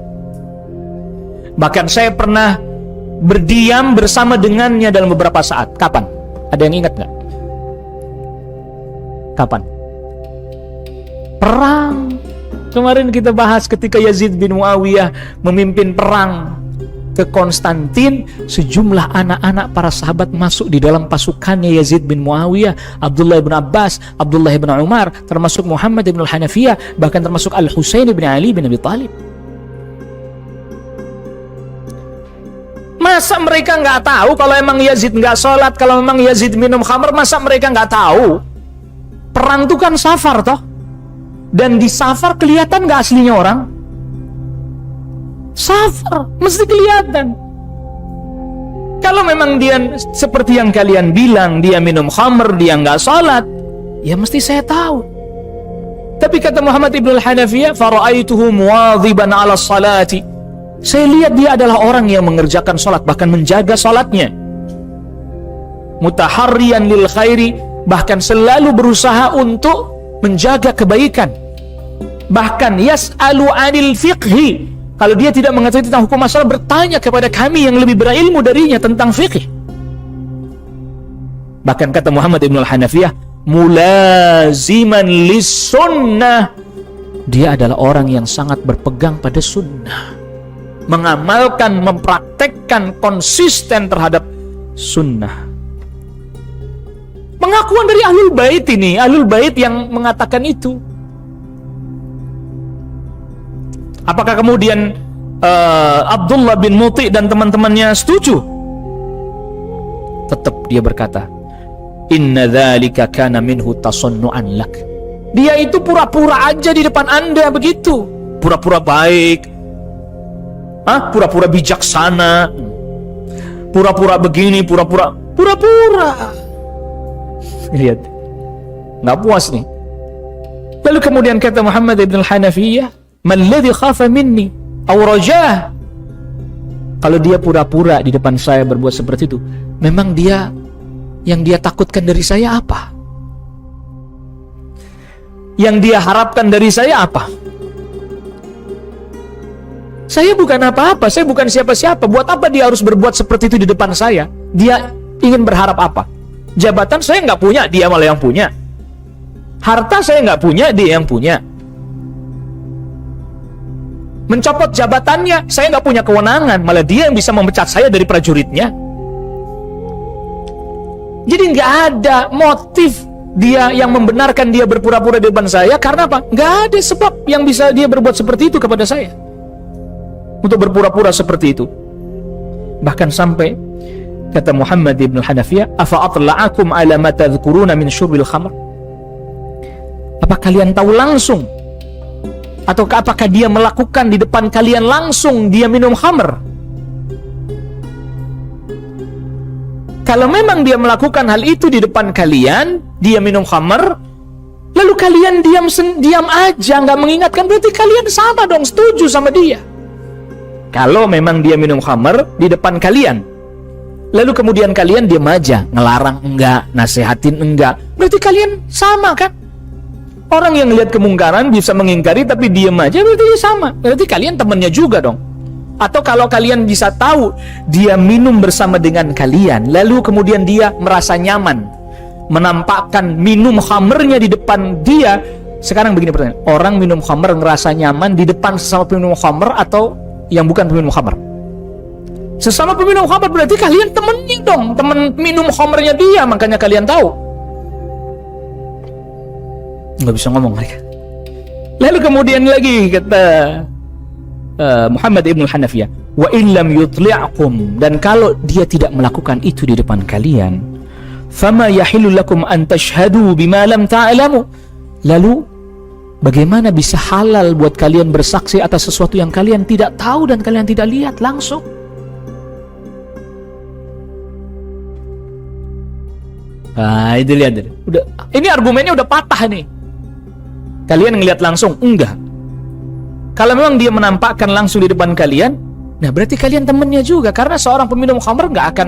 Bahkan saya pernah berdiam bersama dengannya dalam beberapa saat. Kapan? Ada yang ingat nggak? Kapan? Perang. Kemarin kita bahas ketika Yazid bin Muawiyah memimpin perang ke Konstantin, sejumlah anak-anak para sahabat masuk di dalam pasukannya Yazid bin Muawiyah, Abdullah bin Abbas, Abdullah bin Umar, termasuk Muhammad bin al-Hanafiyah, bahkan termasuk Al-Husain bin Ali bin Abi Thalib. Masa mereka nggak tahu kalau emang Yazid nggak sholat, kalau memang Yazid minum khamr? Masa mereka nggak tahu? Perang itu kan safar toh. Dan di safar kelihatan nggak aslinya orang? Safar mesti kelihatan. Kalau memang dia seperti yang kalian bilang, dia minum khamr, dia nggak sholat, ya mesti saya tahu. Tapi kata Muhammad ibn al-Hanafiyah, fara'aituhu muwadhiban ala salati. Saya lihat dia adalah orang yang mengerjakan sholat, bahkan menjaga sholatnya. Mutaharriyan lil khairi, bahkan selalu berusaha untuk menjaga kebaikan. Bahkan yas'alu 'anil fiqhi, kalau dia tidak mengetahui tentang hukum masalah, bertanya kepada kami yang lebih berilmu darinya tentang fikih. Bahkan kata Muhammad ibn al-Hanafiyah, mulaziman lis sunnah, dia adalah orang yang sangat berpegang pada sunnah, mengamalkan, mempraktekkan, konsisten terhadap sunnah. Pengakuan dari Ahlul Bait ini, Ahlul Bait yang mengatakan itu. Apakah kemudian Abdullah bin Muti dan teman-temannya setuju? Tetap dia berkata, inna dzalika kana minhu tasannu'an lak. Dia itu pura-pura aja di depan Anda begitu. Pura-pura baik. Pura-pura bijaksana. Pura-pura begini, pura-pura. Lihat, nggak puas nih. Lalu kemudian kata Muhammad ibn al-Hanafiyah, malladhi khafa minni aw rajah. Kalau dia pura-pura di depan saya berbuat seperti itu, memang dia yang dia takutkan dari saya apa? Yang dia harapkan dari saya apa? Saya bukan apa-apa, saya bukan siapa-siapa. Buat apa dia harus berbuat seperti itu di depan saya? Dia ingin berharap apa? Jabatan saya nggak punya, dia malah yang punya. Harta saya nggak punya, dia yang punya. Mencopot jabatannya, saya nggak punya kewenangan, malah dia yang bisa memecat saya dari prajuritnya. Jadi nggak ada motif dia yang membenarkan dia berpura-pura di depan saya. Karena apa? Nggak ada sebab yang bisa dia berbuat seperti itu kepada saya, untuk berpura-pura seperti itu. Bahkan sampai kata Muhammad ibn al-Hanafiyah, afa atla'akum ala ma tadhkuruna min syurbil khamr. Apa kalian tahu langsung, atau apakah dia melakukan di depan kalian langsung dia minum khamr? Kalau memang dia melakukan hal itu di depan kalian, dia minum khamr, lalu kalian diam aja, nggak mengingatkan, berarti kalian sama dong, setuju sama dia. Kalau memang dia minum khamr di depan kalian, lalu kemudian kalian diam aja, ngelarang enggak, nasehatin enggak, berarti kalian sama kan? Orang yang lihat kemungkaran bisa mengingkari tapi diam aja, berarti sama. Berarti kalian temannya juga dong. Atau kalau kalian bisa tahu dia minum bersama dengan kalian, lalu kemudian dia merasa nyaman menampakkan minum khamernya di depan dia. Sekarang begini pertanyaan, orang minum khamer ngerasa nyaman di depan sesama peminum khamer atau yang bukan peminum khamer? Sesama peminum khamer, berarti kalian temennya dong, temen minum khamernya dia, makanya kalian tahu. Nggak bisa ngomong mereka. Lalu kemudian lagi kata Muhammad ibn Hanafiyah, wa illam yutli'akum, dan kalau dia tidak melakukan itu di depan kalian, fama yahillu lakum an tashhadu bima lam ta'lamu, lalu bagaimana bisa halal buat kalian bersaksi atas sesuatu yang kalian tidak tahu dan kalian tidak lihat langsung? Nah, itu lihat, udah, ini argumennya udah patah nih. Kalian ngelihat langsung? Enggak. Kalau memang dia menampakkan langsung di depan kalian, nah berarti kalian temennya juga. Karena seorang peminum khamr nggak akan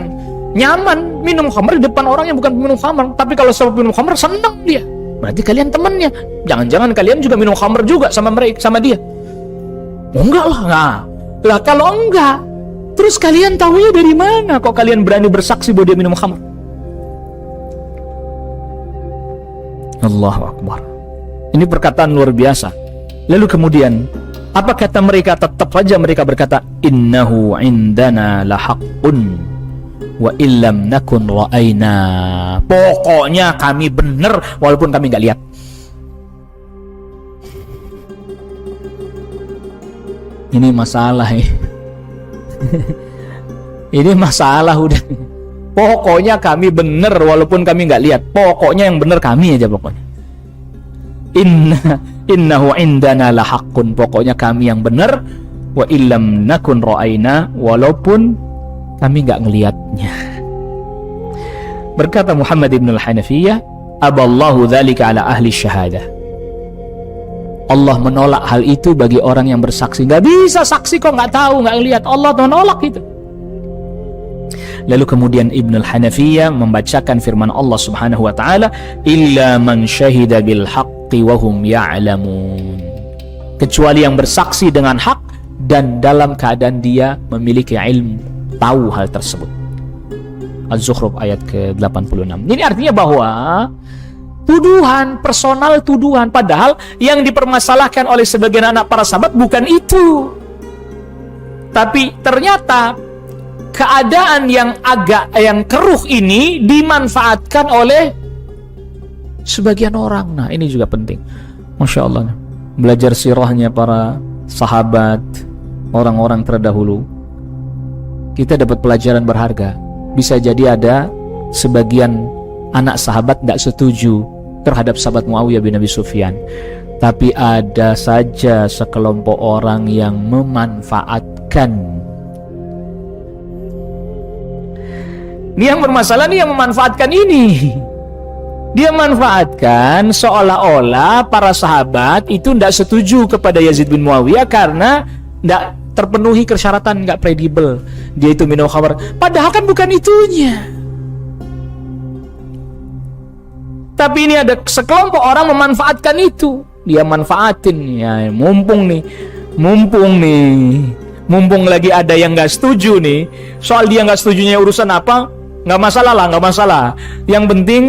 nyaman minum khamr di depan orang yang bukan peminum khamr. Tapi kalau seorang peminum khamr senang dia, berarti kalian temennya. Jangan-jangan kalian juga minum khamr juga sama mereka, sama dia? Oh, enggak lah. Nah, lah kalau enggak, terus kalian tahunya dari mana? Kok kalian berani bersaksi bahwa dia minum khamr? Allahu Akbar. Ini perkataan luar biasa. Lalu kemudian apa kata mereka? Tetap saja mereka berkata, innahu indana lahaqqun wa illam nakun ra'aina. Pokoknya kami benar walaupun kami nggak lihat. Ini masalah ya. Ini masalah udah. Pokoknya kami benar walaupun kami nggak lihat. Pokoknya yang benar kami aja pokoknya. Innahu indana lahaqqun, pokoknya kami yang benar, wa illam nakun ra'aina, walaupun kami nggak ngelihatnya. Berkata Muhammad ibn al-Hanafiyah, aballahu dzalika ala ahli syahadah. Allah menolak hal itu bagi orang yang bersaksi. Nggak bisa saksi kok nggak tahu, nggak lihat. Allah menolak itu. Lalu kemudian Ibn al-Hanafiyah membacakan firman Allah subhanahu wa ta'ala, illa man syahida bil haqqi wa hum ya'lamun, kecuali yang bersaksi dengan hak dan dalam keadaan dia memiliki ilmu, tahu hal tersebut. Az-Zukhruf ayat ke-86. Ini artinya bahwa tuduhan, personal tuduhan, padahal yang dipermasalahkan oleh sebagian anak para sahabat bukan itu. Tapi ternyata keadaan yang keruh ini dimanfaatkan oleh sebagian orang. Nah, ini juga penting. Masya Allah, belajar sirahnya para sahabat, orang-orang terdahulu, kita dapat pelajaran berharga. Bisa jadi ada sebagian anak sahabat tidak setuju terhadap sahabat Muawiyah bin Abi Sufyan, tapi ada saja sekelompok orang yang memanfaatkan. Ini yang bermasalah, nih yang memanfaatkan ini. Dia manfaatkan seolah-olah para sahabat itu tidak setuju kepada Yazid bin Muawiyah karena tidak terpenuhi persyaratan, nggak kredibel. Dia itu minum khamr. Padahal kan bukan itunya. Tapi ini ada sekelompok orang memanfaatkan itu. Dia manfaatin, ya mumpung lagi ada yang nggak setuju nih. Soal dia nggak setujunya urusan apa? Nggak masalah lah, nggak masalah. Yang penting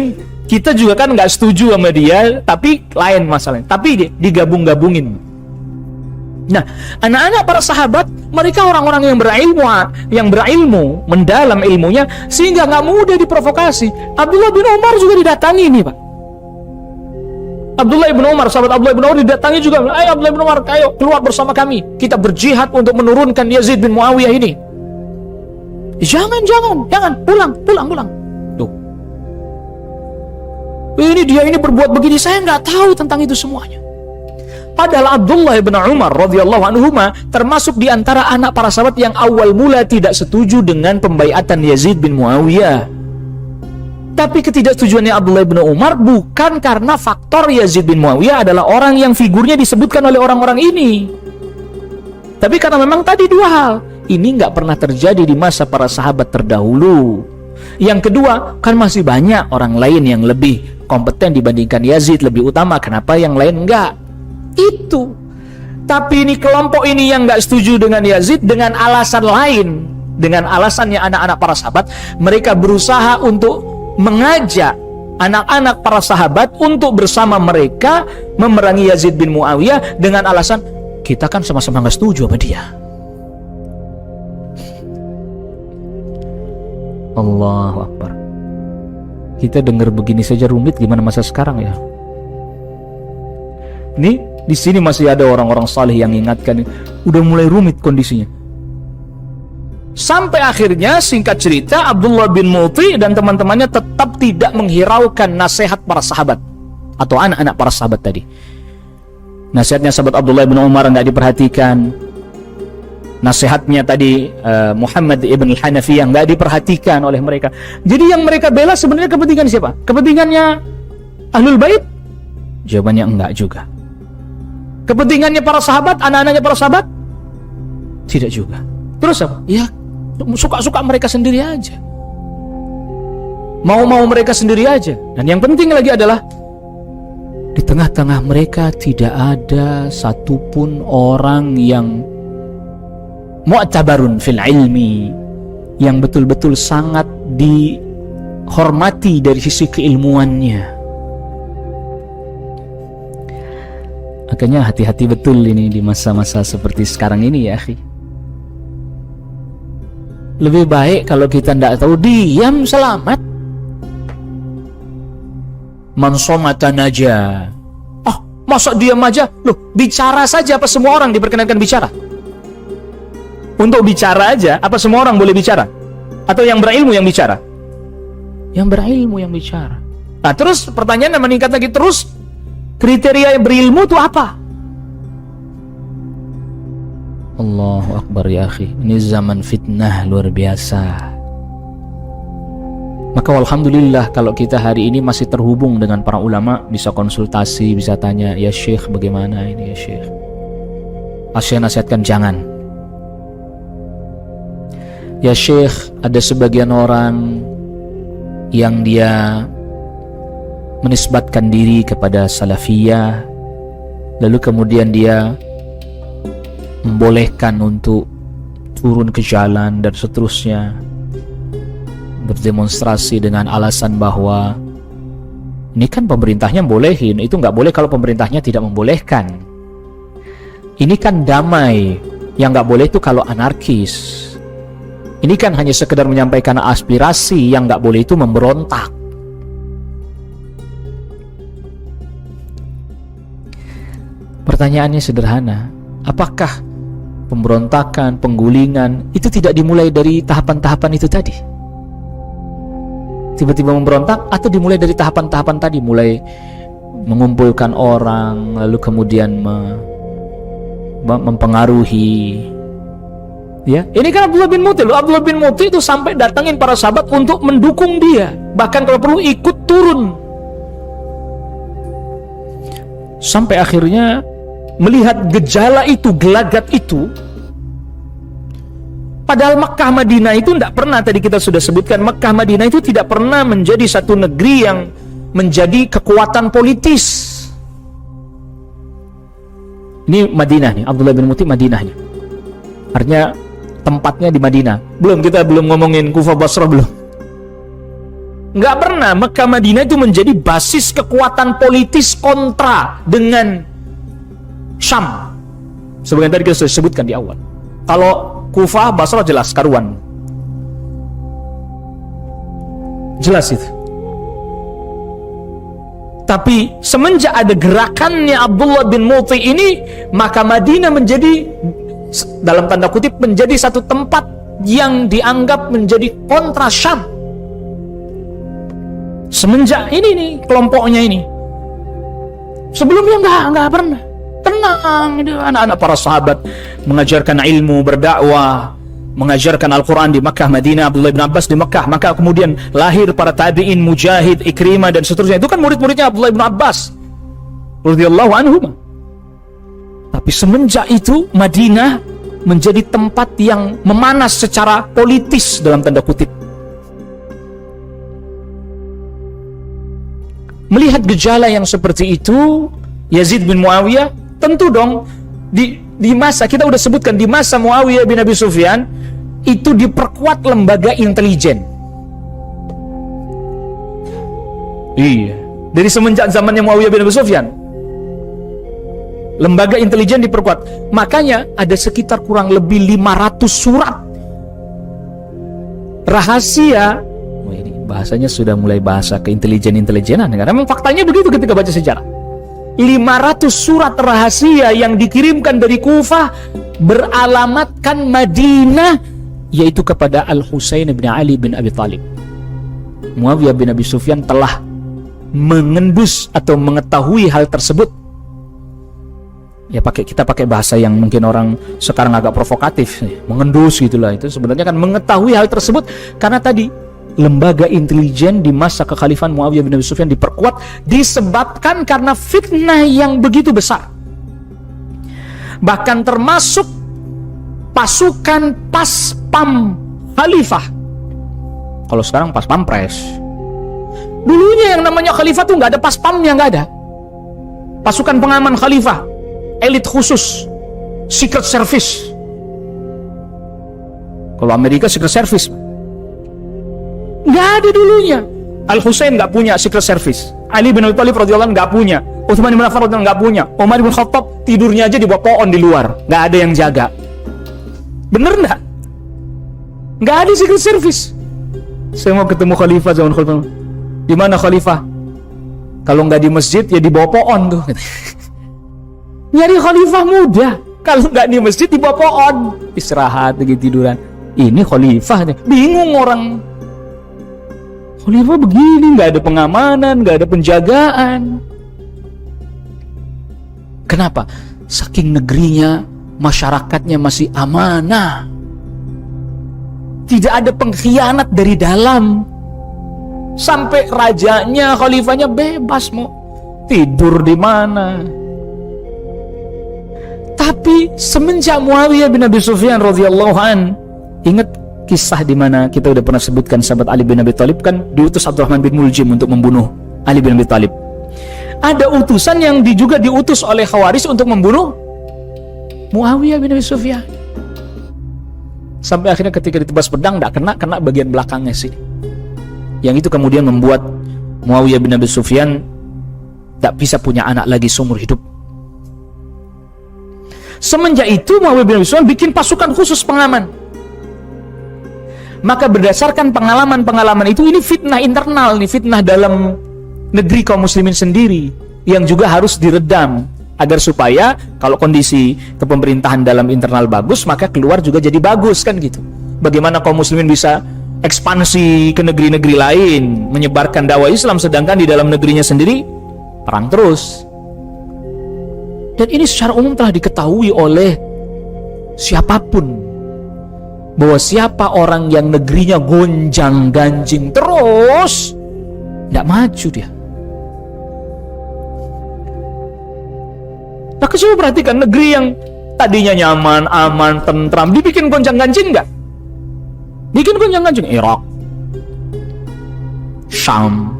kita juga kan nggak setuju sama dia, tapi lain masalahnya. Tapi digabung-gabungin. Nah, anak-anak para sahabat, mereka orang-orang yang berilmu, mendalam ilmunya, sehingga nggak mudah diprovokasi. Abdullah bin Umar juga didatangi nih, Pak. Abdullah bin Umar, sahabat Abdullah bin Umar didatangi juga. Ayo Abdullah bin Umar, ayo keluar bersama kami. Kita berjihad untuk menurunkan Yazid bin Muawiyah ini. Jangan, pulang. Tuh. Ini berbuat begini, saya nggak tahu tentang itu semuanya. Padahal Abdullah bin Umar radhiyallahu anhuma termasuk di antara anak para sahabat yang awal mula tidak setuju dengan pembaiatan Yazid bin Muawiyah. Tapi ketidaksetujuannya Abdullah bin Umar bukan karena faktor Yazid bin Muawiyah adalah orang yang figurnya disebutkan oleh orang-orang ini. Tapi karena memang tadi dua hal. Ini nggak pernah terjadi di masa para sahabat terdahulu. Yang kedua, kan masih banyak orang lain yang lebih kompeten dibandingkan Yazid, lebih utama, kenapa yang lain enggak? Itu. Tapi ini kelompok ini yang enggak setuju dengan Yazid dengan alasan lain. Dengan alasannya anak-anak para sahabat, mereka berusaha untuk mengajak anak-anak para sahabat untuk bersama mereka memerangi Yazid bin Muawiyah dengan alasan, kita kan sama-sama enggak setuju sama dia. Allahu Akbar. Kita dengar begini saja rumit, gimana masa sekarang ya? Nih, di sini masih ada orang-orang saleh yang ingatkan, udah mulai rumit kondisinya. Sampai akhirnya, singkat cerita, Abdullah bin Muti dan teman-temannya tetap tidak menghiraukan nasihat para sahabat atau anak-anak para sahabat tadi. Nasihatnya sahabat Abdullah bin Umar nggak diperhatikan. Nasihatnya tadi Muhammad ibn al-Hanafi yang nggak diperhatikan oleh mereka. Jadi yang mereka bela sebenarnya kepentingan siapa? Kepentingannya Ahlul Bait? Jawabannya enggak juga. Kepentingannya para sahabat, anak-anaknya para sahabat? Tidak juga. Terus apa? Ya, suka-suka mereka sendiri aja. Mau-mau mereka sendiri aja. Dan yang penting lagi adalah di tengah-tengah mereka tidak ada satupun orang yang mu'tabarun fil ilmi, yang betul-betul sangat dihormati dari sisi keilmuannya. Makanya hati-hati betul ini di masa-masa seperti sekarang ini ya akhi. Lebih baik kalau kita tidak tahu, diam selamat. Man somata naja. Oh, masa diam aja? Loh, bicara saja apa semua orang diperkenankan bicara? Untuk bicara aja, apa semua orang boleh bicara? Atau yang berilmu yang bicara? Yang berilmu yang bicara. Nah, terus pertanyaan meningkat lagi terus, kriteria berilmu itu apa? Allahu Akbar ya akhi. Ini zaman fitnah luar biasa. Maka alhamdulillah kalau kita hari ini masih terhubung dengan para ulama, bisa konsultasi, bisa tanya, ya Syekh bagaimana ini ya Syekh? Saya nasihatkan jangan. Ya Syekh, ada sebagian orang yang dia menisbatkan diri kepada salafiyah, lalu kemudian dia membolehkan untuk turun ke jalan dan seterusnya, berdemonstrasi dengan alasan bahwa ini kan pemerintahnya bolehin, itu nggak boleh kalau pemerintahnya tidak membolehkan. Ini kan damai, yang nggak boleh itu kalau anarkis. Ini kan hanya sekedar menyampaikan aspirasi, yang nggak boleh itu memberontak. Pertanyaannya sederhana, apakah pemberontakan, penggulingan itu tidak dimulai dari tahapan-tahapan itu tadi? Tiba-tiba memberontak atau dimulai dari tahapan-tahapan tadi, mulai mengumpulkan orang, lalu kemudian mempengaruhi. Ya, ini kan Abdullah bin Muti loh. Abdullah bin Muti itu sampai datangin para sahabat untuk mendukung dia, bahkan kalau perlu ikut turun. Sampai akhirnya melihat gejala itu, gelagat itu. Padahal Mekkah Madinah itu tidak pernah, tadi kita sudah sebutkan, Mekkah Madinah itu tidak pernah menjadi satu negeri yang menjadi kekuatan politis. Ini Madinah nih, Abdullah bin Muti Madinah nih. Artinya tempatnya di Madinah. Kita belum ngomongin Kufah Basrah belum. Nggak pernah Mekkah Madinah itu menjadi basis kekuatan politis kontra dengan Syam. Sebagian tadi kita sudah sebutkan di awal. Kalau Kufah Basrah jelas karuan. Jelas itu. Tapi semenjak ada gerakannya Abdullah bin Muti ini, maka Madinah menjadi, dalam tanda kutip, menjadi satu tempat yang dianggap menjadi kontra Syam. Semenjak ini nih kelompoknya ini. Sebelumnya nggak pernah. Tenang, itu anak-anak para sahabat mengajarkan ilmu, berdakwah, mengajarkan Al-Quran di Makkah, Madinah, Abdullah bin Abbas di Makkah. Maka kemudian lahir para tabi'in, Mujahid, Ikrimah dan seterusnya. Itu kan murid-muridnya Abdullah bin Abbas radhiyallahu anhu. Tapi semenjak itu Madinah menjadi tempat yang memanas secara politis dalam tanda kutip. Melihat gejala yang seperti itu, Yazid bin Muawiyah, tentu dong di masa, kita udah sebutkan, di masa Muawiyah bin Abi Sufyan itu diperkuat lembaga intelijen. Iya, dari semenjak zamannya Muawiyah bin Abi Sufyan, lembaga intelijen diperkuat. Makanya ada sekitar kurang lebih 500 surat rahasia. Wah, ini bahasanya sudah mulai bahasa keintelijen-intelijenan, karena memang faktanya begitu ketika baca sejarah. 500 surat rahasia yang dikirimkan dari Kufah beralamatkan Madinah, yaitu kepada Al-Husain bin Ali bin Abi Thalib. Muawiyah bin Abi Sufyan telah mengendus atau mengetahui hal tersebut. Ya, kita pakai bahasa yang mungkin orang sekarang agak provokatif, mengendus gitulah. Itu sebenarnya kan mengetahui hal tersebut, karena tadi lembaga intelijen di masa kekhalifahan Muawiyah bin Abi Sufyan diperkuat disebabkan karena fitnah yang begitu besar. Bahkan termasuk pasukan Paspam Khalifah. Kalau sekarang pas Pampres. Dulunya yang namanya Khalifah tuh nggak ada Paspamnya, nggak ada. Pasukan pengaman Khalifah, elit khusus, Secret Service. Kalau Amerika Secret Service nggak ada dulunya. Al-Husain nggak punya Secret Service. Ali bin Abi Thalib radhiyallahu anhu nggak punya. Utsman bin Affan radhiyallahu anhu nggak punya. Umar bin Khattab tidurnya aja di bawah pohon di luar, nggak ada yang jaga. Bener nggak? Nggak ada Secret Service. Saya mau ketemu Khalifah zaman Khalifah. Di mana Khalifah? Kalau nggak di masjid ya di bawah pohon tuh. Nyari Khalifah mudah. Kalau nggak di masjid di bawah pohon, istirahat lagi tiduran. Ini Khalifah, bingung orang. Khalifah begini, nggak ada pengamanan, nggak ada penjagaan. Kenapa? Saking negerinya, masyarakatnya masih amanah. Tidak ada pengkhianat dari dalam. Sampai rajanya, khalifahnya bebas mau tidur di mana. Tapi semenjak Muawiyah bin Abi Sufyan radhiyallahu an, ingat kisah di mana kita udah pernah sebutkan sahabat Ali bin Abi Thalib kan diutus Abdurrahman bin Muljim untuk membunuh Ali bin Abi Thalib. Ada utusan yang juga diutus oleh Khawarij untuk membunuh Muawiyah bin Abi Sufyan. Sampai akhirnya ketika ditebas pedang tidak kena bagian belakangnya sih. Yang itu kemudian membuat Muawiyah bin Abi Sufyan tak bisa punya anak lagi seumur hidup. Semenjak itu Muawiyah bin Abi Sufyan bikin pasukan khusus pengaman. Maka berdasarkan pengalaman-pengalaman itu, ini fitnah internal nih, fitnah dalam negeri kaum muslimin sendiri yang juga harus diredam agar supaya kalau kondisi kepemerintahan dalam internal bagus, maka keluar juga jadi bagus kan gitu. Bagaimana kaum muslimin bisa ekspansi ke negeri-negeri lain, menyebarkan dakwah Islam, sedangkan di dalam negerinya sendiri perang terus. Dan ini secara umum telah diketahui oleh siapapun, bahwa siapa orang yang negerinya gonjang-ganjing terus, tidak maju dia. Nah, coba perhatikan negeri yang tadinya nyaman, aman, tentram, dibikin gonjang-ganjing nggak? Bikin gonjang-ganjing. Irak, Syam,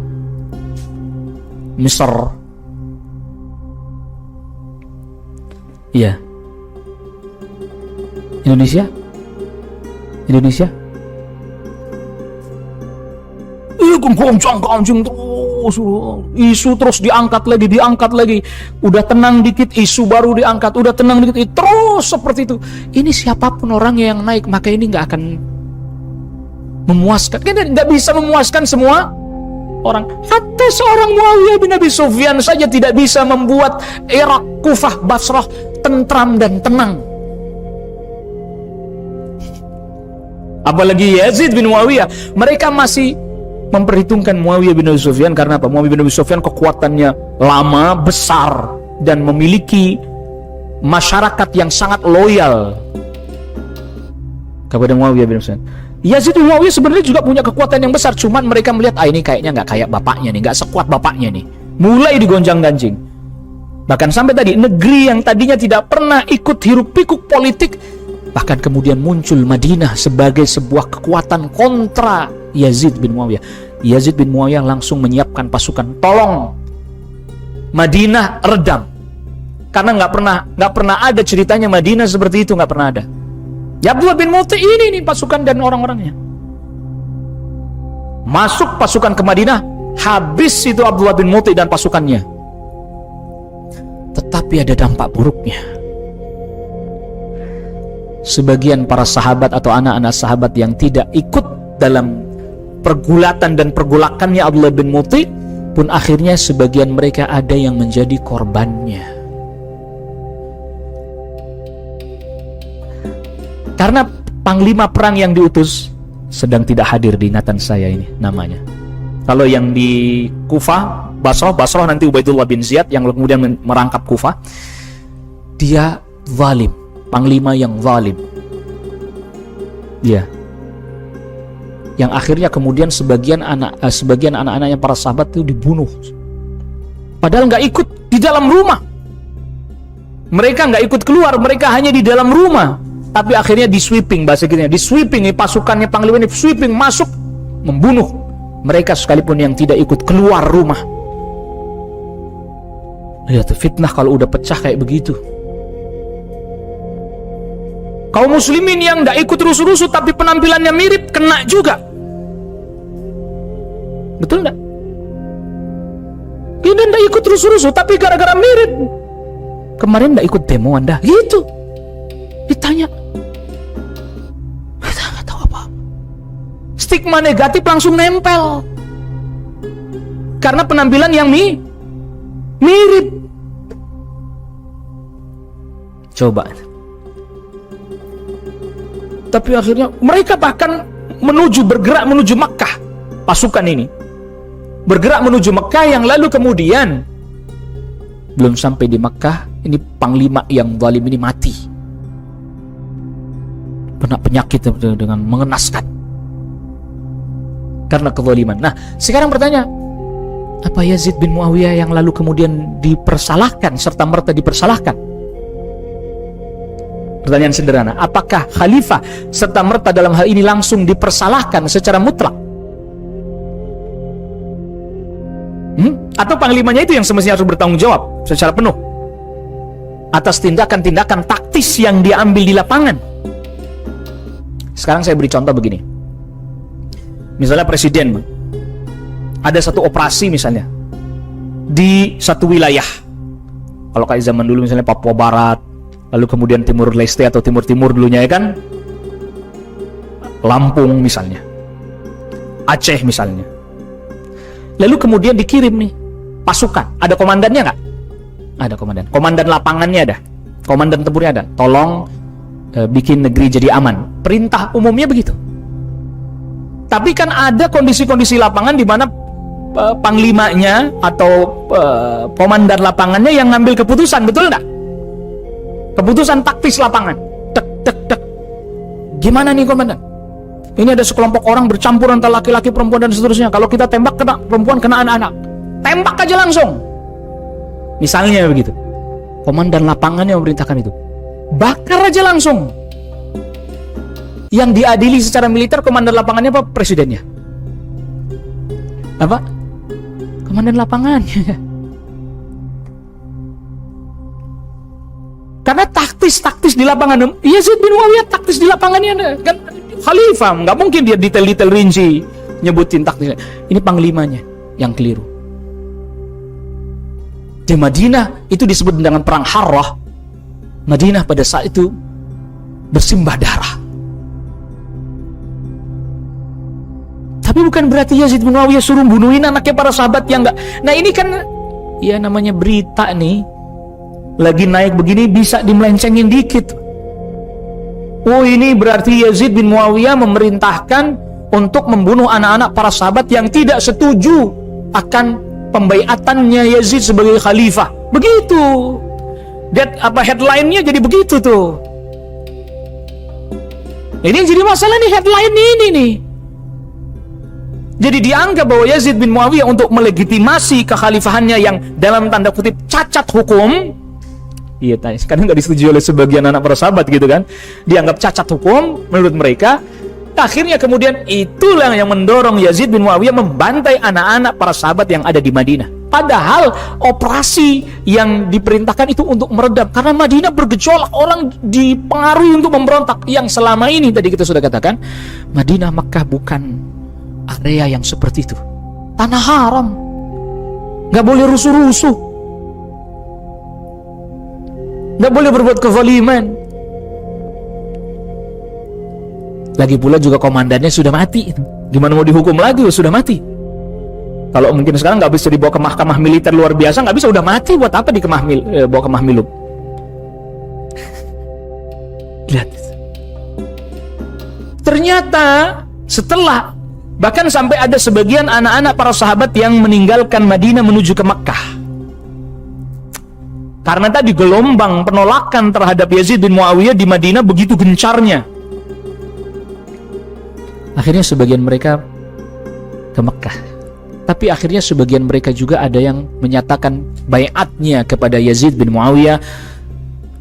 Mesir, iya, Indonesia. Gonjang-ganjing terus, isu terus diangkat lagi. Udah tenang dikit, isu baru diangkat. Udah tenang dikit, terus seperti itu. Ini siapapun orangnya yang naik, maka ini nggak akan memuaskan. Kita nggak bisa memuaskan semua orang. Hatta seorang Muawiyah bin Abi Sufyan saja tidak bisa membuat Irak, Kufah, Basrah tentram dan tenang. Apalagi Yazid bin Muawiyah. Mereka masih memperhitungkan Muawiyah bin Abi Sufyan karena apa? Muawiyah bin Abi Sufyan kekuatannya lama, besar, dan memiliki masyarakat yang sangat loyal kepada Muawiyah bin Abi Sufyan. Yazid bin Muawiyah sebenarnya juga punya kekuatan yang besar, cuman mereka melihat ini kayaknya nggak kayak bapaknya nih, nggak sekuat bapaknya nih. Mulai digonjang-ganjing. Bahkan sampai tadi negeri yang tadinya tidak pernah ikut hiruk-pikuk politik, bahkan kemudian muncul Madinah sebagai sebuah kekuatan kontra Yazid bin Muawiyah. Yazid bin Muawiyah langsung menyiapkan pasukan, tolong Madinah redam. Karena nggak pernah ada ceritanya Madinah seperti itu, nggak pernah ada. Ya Abdullah bin Muti ini nih pasukan dan orang-orangnya. Masuk pasukan ke Madinah, habis itu Abdullah bin Muti dan pasukannya. Tetapi ada dampak buruknya. Sebagian para sahabat atau anak-anak sahabat yang tidak ikut dalam pergulatan dan pergolakannya Abdullah bin Muti pun akhirnya sebagian mereka ada yang menjadi korbannya. Karena panglima perang yang diutus sedang tidak hadir di ingatan saya ini namanya. Kalau yang di Kufah, Basrah nanti Ubaidullah bin Ziyad yang kemudian merangkap Kufah. Dia zalim, panglima yang zalim. Dia yang akhirnya kemudian sebagian anak-anaknya para sahabat itu dibunuh. Padahal nggak ikut di dalam rumah. Mereka nggak ikut keluar, mereka hanya di dalam rumah. Tapi akhirnya di sweeping, bahasa kita, di sweeping, pasukannya panglima ini sweeping masuk membunuh mereka sekalipun yang tidak ikut keluar rumah. Lihat fitnah kalau udah pecah kayak begitu. Kaum muslimin yang tidak ikut rusuh-rusuh tapi penampilannya mirip kena juga. Betul enggak? Kita tidak ikut rusuh-rusuh tapi gara-gara mirip. Kemarin tidak ikut demo Anda, gitu. Ditanya, kita nggak tahu apa. Stigma negatif langsung nempel karena penampilan yang mirip. Coba. Tapi akhirnya mereka bahkan bergerak menuju Makkah. Pasukan ini bergerak menuju Makkah, yang lalu kemudian belum sampai di Makkah, ini panglima yang zalim ini mati. Kena penyakit dengan mengenaskan karena kezaliman. Nah, sekarang bertanya, apa Yazid bin Muawiyah yang lalu kemudian dipersalahkan serta merta dipersalahkan? Pertanyaan sederhana, apakah khalifah serta merta dalam hal ini langsung dipersalahkan secara mutlak? Atau panglimanya itu yang semestinya harus bertanggung jawab secara penuh atas tindakan-tindakan taktis yang diambil di lapangan? Sekarang saya beri contoh begini. Misalnya presiden ada satu operasi misalnya di satu wilayah. Kalau kayak zaman dulu misalnya Papua Barat, lalu kemudian Timur Leste atau Timur dulunya ya kan, Lampung misalnya, Aceh misalnya. Lalu kemudian dikirim nih pasukan, ada komandannya nggak? Ada komandan. Komandan lapangannya ada, komandan tempurnya ada. Tolong bikin negeri jadi aman. Perintah umumnya begitu. Tapi kan ada kondisi-kondisi lapangan di mana panglimanya atau komandan lapangannya yang ngambil keputusan, betul nggak? Keputusan taktis lapangan. Tek. Gimana nih komandan? Ini ada sekelompok orang bercampur antara laki-laki, perempuan dan seterusnya. Kalau kita tembak kena perempuan, kena anak-anak. Tembak aja langsung. Misalnya begitu. Komandan lapangannya memerintahkan itu. Bakar aja langsung. Yang diadili secara militer komandan lapangannya apa? Presidennya. Apa? Komandan lapangannya. Karena taktis di lapangan. Yazid bin Muawiyah taktis di lapangannya kan khalifah, nggak mungkin dia detail-detail rinci nyebutin taktisnya. Ini panglimanya yang keliru. Di Madinah itu disebut dengan perang Harrah. Madinah pada saat itu bersimbah darah. Tapi bukan berarti Yazid bin Muawiyah suruh bunuhin anaknya para sahabat yang enggak. Nah ini kan ya namanya berita nih, lagi naik begini bisa dimelencengin dikit. Oh ini berarti Yazid bin Muawiyah memerintahkan untuk membunuh anak-anak para sahabat yang tidak setuju akan pembaiatannya Yazid sebagai khalifah. Begitu. Headline-nya jadi begitu tuh. Ini yang jadi masalah nih, headline ini nih. Jadi dianggap bahwa Yazid bin Muawiyah untuk melegitimasi kekhalifahannya yang dalam tanda kutip cacat hukum. Iya, sekarang nggak disetujui oleh sebagian anak para sahabat gitu kan. Dianggap cacat hukum menurut mereka. Akhirnya kemudian itulah yang mendorong Yazid bin Muawiyah membantai anak-anak para sahabat yang ada di Madinah. Padahal operasi yang diperintahkan itu untuk meredam. Karena Madinah bergejolak, orang dipengaruhi untuk memberontak. Yang selama ini tadi kita sudah katakan, Madinah Makkah bukan area yang seperti itu. Tanah haram, gak boleh rusuh-rusuh, gak boleh berbuat kezaliman. Lagi pula juga komandannya sudah mati. Gimana mau dihukum lagi? Sudah mati. Kalau mungkin sekarang nggak bisa dibawa ke mahkamah militer luar biasa, nggak bisa, udah mati, buat apa bawa ke mahmilub? Lihat. Ternyata setelah, bahkan sampai ada sebagian anak-anak para sahabat yang meninggalkan Madinah menuju ke Makkah. Karena tadi gelombang penolakan terhadap Yazid bin Muawiyah di Madinah begitu gencarnya. Akhirnya sebagian mereka ke Makkah. Tapi akhirnya sebagian mereka juga ada yang menyatakan baiatnya kepada Yazid bin Muawiyah,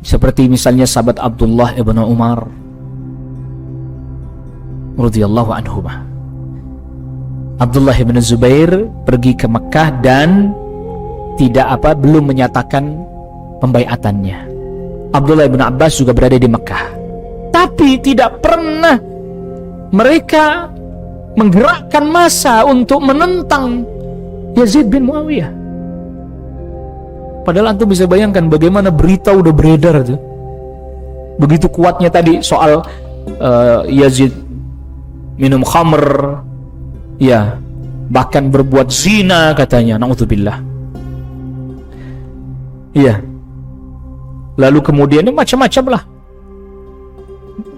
seperti misalnya sahabat Abdullah ibn Umar radhiyallahu anhuma. Abdullah ibn Zubair pergi ke Makkah dan belum menyatakan pembaiatannya. Abdullah ibn Abbas juga berada di Makkah. Tapi tidak pernah mereka menggerakkan massa untuk menentang Yazid bin Muawiyah. Padahal antum bisa bayangkan bagaimana berita udah beredar tuh. Begitu kuatnya tadi soal Yazid minum khamr, ya, bahkan berbuat zina katanya, naudzubillah. Iya. Lalu kemudian macam-macam lah.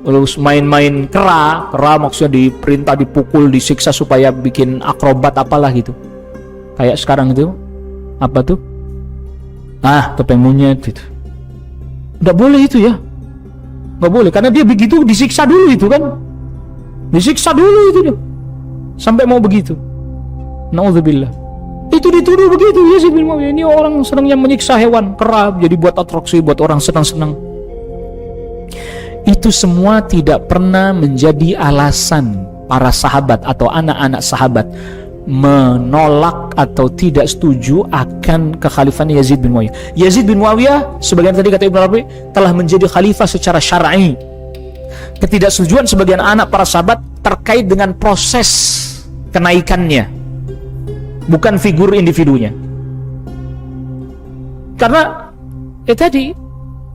Lalu main-main kera maksudnya diperintah dipukul, disiksa supaya bikin akrobat apalah gitu. Kayak sekarang itu apa tuh? Topeng monyet gitu. Nggak boleh itu ya. Nggak boleh, karena dia begitu disiksa dulu itu kan. Disiksa dulu itu dia. Sampai mau begitu. Naudzubillah. Itu dituduh begitu Yazid bin Muawiyah. Ini orang senang yang menyiksa hewan, kera, jadi buat atraksi, buat orang senang-senang. Itu semua tidak pernah menjadi alasan para sahabat atau anak-anak sahabat menolak atau tidak setuju akan kekhalifahan Yazid bin Muawiyah. Yazid bin Muawiyah, sebagian tadi kata Ibnu Arabi, telah menjadi khalifah secara syar'i. Ketidaksetujuan sebagian anak para sahabat terkait dengan proses kenaikannya, bukan figur individunya. Karena tadi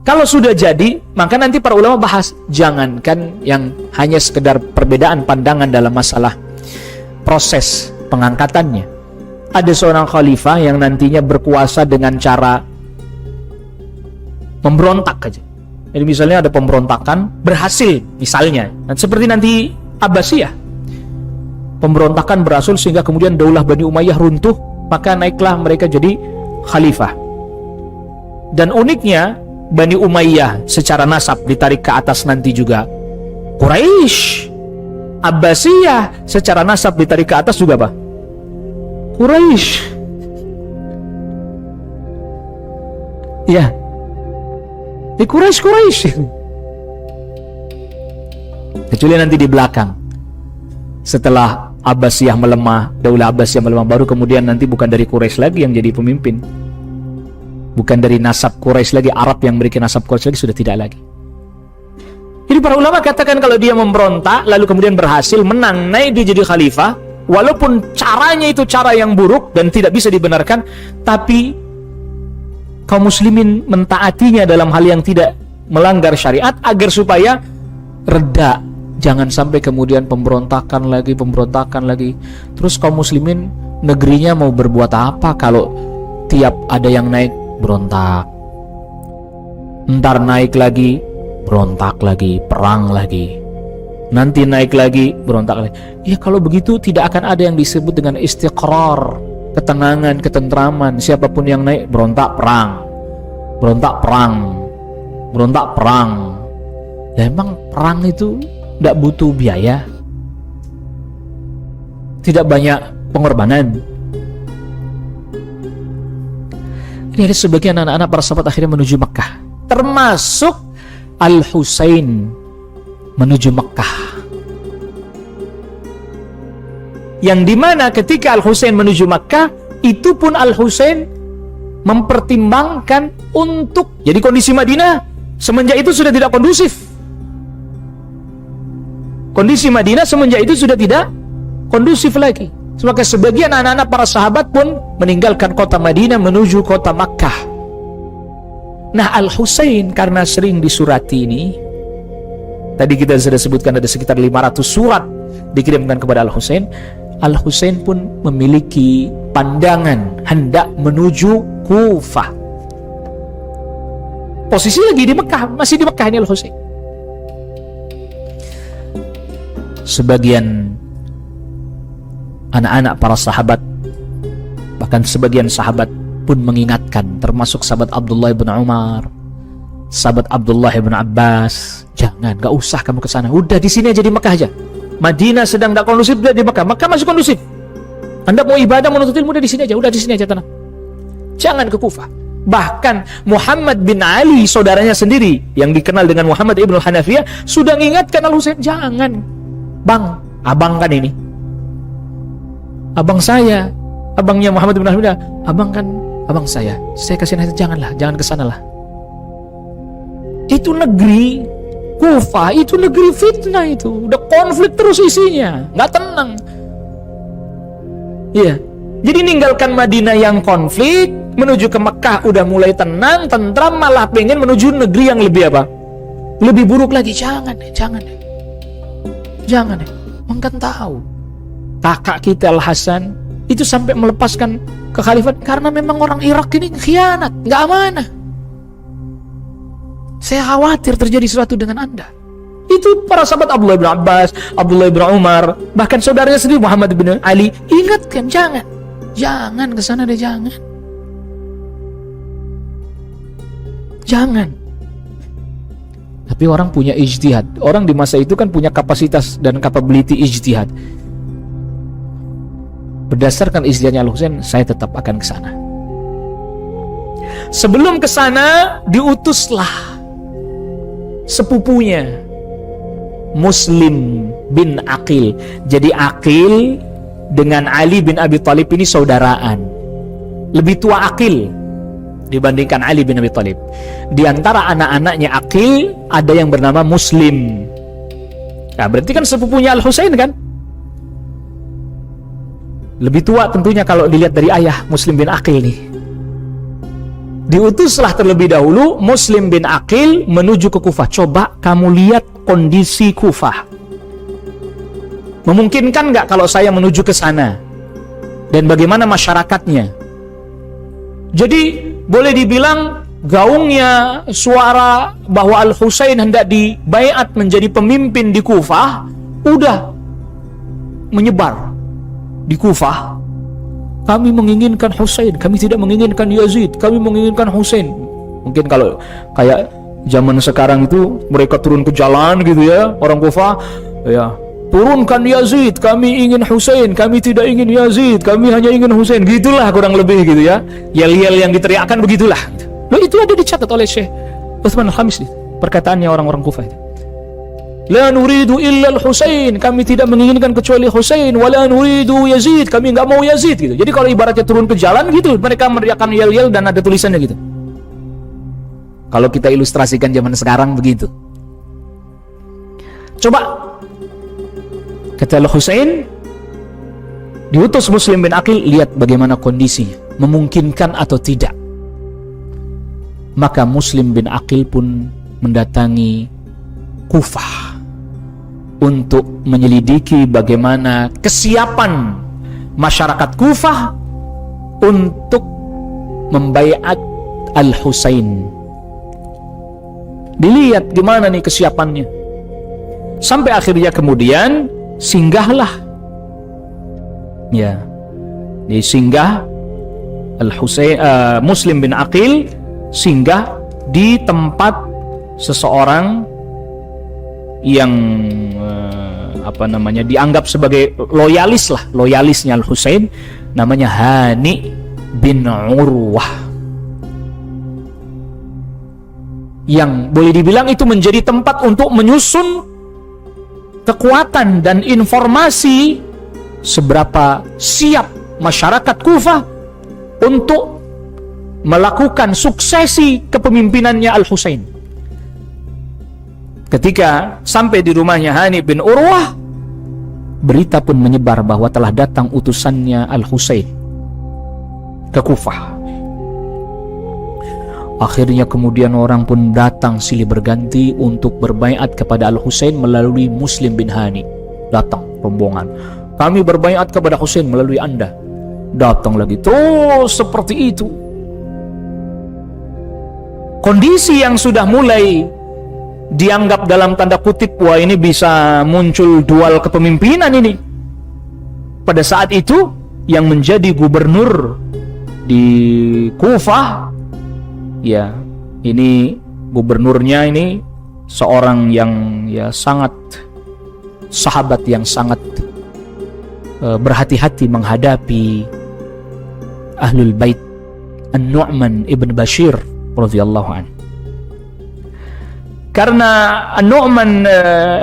kalau sudah jadi, maka nanti para ulama bahas. Jangankan yang hanya sekedar perbedaan pandangan dalam masalah proses pengangkatannya. Ada seorang khalifah yang nantinya berkuasa dengan cara memberontak aja. Jadi misalnya ada pemberontakan, berhasil misalnya. Dan seperti nanti Abbasiyah. Pemberontakan berhasil sehingga kemudian Daulah Bani Umayyah runtuh, maka naiklah mereka jadi khalifah. Dan uniknya, Bani Umayyah secara nasab ditarik ke atas nanti juga Quraisy. Abbasiyah secara nasab ditarik ke atas juga apa? Quraisy. Ya. Di Quraisy. Kecuali nanti di belakang. Setelah Abbasiyah melemah, Daulah Abbasiyah melemah, baru kemudian nanti bukan dari Quraisy lagi yang jadi pemimpin. Bukan dari nasab Quraisy lagi, Arab yang memiliki nasab Quraisy lagi, sudah tidak lagi. Jadi para ulama katakan kalau dia memberontak lalu kemudian berhasil menang, naik dia jadi khalifah, walaupun caranya itu cara yang buruk dan tidak bisa dibenarkan, tapi kaum muslimin mentaatinya dalam hal yang tidak melanggar syariat agar supaya reda. Jangan sampai kemudian pemberontakan lagi. Terus kaum muslimin negerinya mau berbuat apa kalau tiap ada yang naik berontak, ntar naik lagi berontak lagi, perang lagi, nanti naik lagi berontak lagi. Ya kalau begitu tidak akan ada yang disebut dengan istiqrar, ketenangan, ketentraman. Siapapun yang naik berontak perang. Ya emang perang itu tidak butuh biaya, tidak banyak pengorbanan. Ini ada sebagian anak-anak para sahabat akhirnya menuju Mekah, termasuk Al-Husain menuju Mekah. Yang dimana ketika Al-Husain menuju Mekah, Itu pun Al-Husain mempertimbangkan untuk, jadi kondisi Madinah semenjak itu sudah tidak kondusif. Kondisi Madinah semenjak itu sudah tidak kondusif lagi. Maka sebagian anak-anak para sahabat pun meninggalkan kota Madinah menuju kota Makkah. Nah, Al-Husain karena sering disurati ini, tadi kita sudah sebutkan ada sekitar 500 surat dikirimkan kepada Al-Husain. Al-Husain pun memiliki pandangan hendak menuju Kufah. Posisi lagi di Mekah, masih di Mekah ini Al-Husain. Sebagian anak-anak para sahabat, bahkan sebagian sahabat pun mengingatkan, termasuk sahabat Abdullah bin Umar, sahabat Abdullah bin Abbas, jangan, gak usah kamu ke sana, udah di sini aja di Mekah aja. Madinah sedang tidak kondusif, udah di Mekah. Mekah masih kondusif. Anda mau ibadah, menuntut ilmu, udah di sini aja, tenang. Jangan ke Kufah. Bahkan Muhammad bin Ali, saudaranya sendiri yang dikenal dengan Muhammad ibn Hanafiyah, sudah mengingatkan Al-Husain, jangan. Bang, abang kan ini, abang saya, abangnya Muhammad bin Hanafiyah, abang saya kasih nasihat, jangan kesana lah. Itu negeri Kufah, itu negeri fitnah, itu udah konflik terus isinya, nggak tenang. Iya, jadi ninggalkan Madinah yang konflik menuju ke Mekah udah mulai tenang, tentram, malah pengen menuju negeri yang lebih apa? Lebih buruk lagi. Jangan. Mungkin tahu kakak kita Al-Hasan itu sampai melepaskan kekhalifahan karena memang orang Irak ini khianat, nggak amanah. Saya khawatir terjadi sesuatu dengan Anda. Itu para sahabat Abdullah bin Abbas, Abdullah bin Umar, bahkan saudaranya sendiri Muhammad bin Ali ingatkan, jangan ke sana deh, jangan. Tapi orang punya ijtihad. Orang di masa itu kan punya kapasitas dan capability ijtihad. Berdasarkan ijtihadnya Al-Husain, saya tetap akan ke sana. Sebelum ke sana, diutuslah sepupunya Muslim bin Aqil. Jadi Aqil dengan Ali bin Abi Thalib ini saudaraan. Lebih tua Aqil dibandingkan Ali bin Abi Thalib. Di antara anak-anaknya Aqil ada yang bernama Muslim. Nah, berarti kan sepupunya Al-Husain kan? Lebih tua tentunya kalau dilihat dari ayah, Muslim bin Aqil nih. Diutuslah terlebih dahulu Muslim bin Aqil menuju ke Kufah. Coba kamu lihat kondisi Kufah. Memungkinkan nggak kalau saya menuju ke sana? Dan bagaimana masyarakatnya? Jadi boleh dibilang gaungnya suara bahwa Al-Husain hendak dibaiat menjadi pemimpin di Kufah udah menyebar di Kufah. Kami menginginkan Husain, kami tidak menginginkan Yazid, kami menginginkan Husain. Mungkin kalau kayak zaman sekarang itu mereka turun ke jalan gitu ya, orang Kufah ya, turunkan Yazid, kami ingin Husain, kami tidak ingin Yazid, kami hanya ingin Husain. Gitulah kurang lebih gitu ya. Yel-yel yang diteriakkan begitulah. Loh, itu ada dicatat oleh Syekh Utsman Al-Khamis, perkataannya orang-orang Kufah itu. La nuridu illa al-Husain, kami tidak menginginkan kecuali Husain, wa la nuridu Yazid, kami enggak mau Yazid gitu. Jadi kalau ibaratnya turun ke jalan gitu, mereka meneriakkan yel-yel dan ada tulisannya gitu. Kalau kita ilustrasikan zaman sekarang begitu. Coba kata Al-Husain, diutus Muslim bin Aqil, lihat bagaimana kondisinya, memungkinkan atau tidak. Maka Muslim bin Aqil pun mendatangi Kufah untuk menyelidiki bagaimana kesiapan masyarakat Kufah untuk membaiat Al-Husain. Dilihat gimana nih kesiapannya. Sampai akhirnya kemudian singgahlah, ya, disinggah Al-Husain, Muslim bin Aqil singgah di tempat seseorang yang dianggap sebagai loyalisnya Al-Husain, namanya Hani bin Urwah, yang boleh dibilang itu menjadi tempat untuk menyusun kekuatan dan informasi seberapa siap masyarakat Kufah untuk melakukan suksesi kepemimpinannya Al-Husain. Ketika sampai di rumahnya Hani bin Urwah, berita pun menyebar bahwa telah datang utusannya Al-Husain ke Kufah. Akhirnya kemudian orang pun datang silih berganti untuk berbaiat kepada Al-Husain melalui Muslim bin Hani. Datang rombongan, kami berbaiat kepada Husain melalui Anda. Datang lagi, terus seperti itu. Kondisi yang sudah mulai dianggap dalam tanda kutip, wah ini bisa muncul dual kepemimpinan ini. Pada saat itu yang menjadi gubernur di Kufah, ya ini gubernurnya ini seorang yang ya sangat sahabat yang sangat berhati-hati menghadapi Ahlul Bait, An-Nu'man ibn Bashir radhiyallahu anhu. Karena An-Nu'man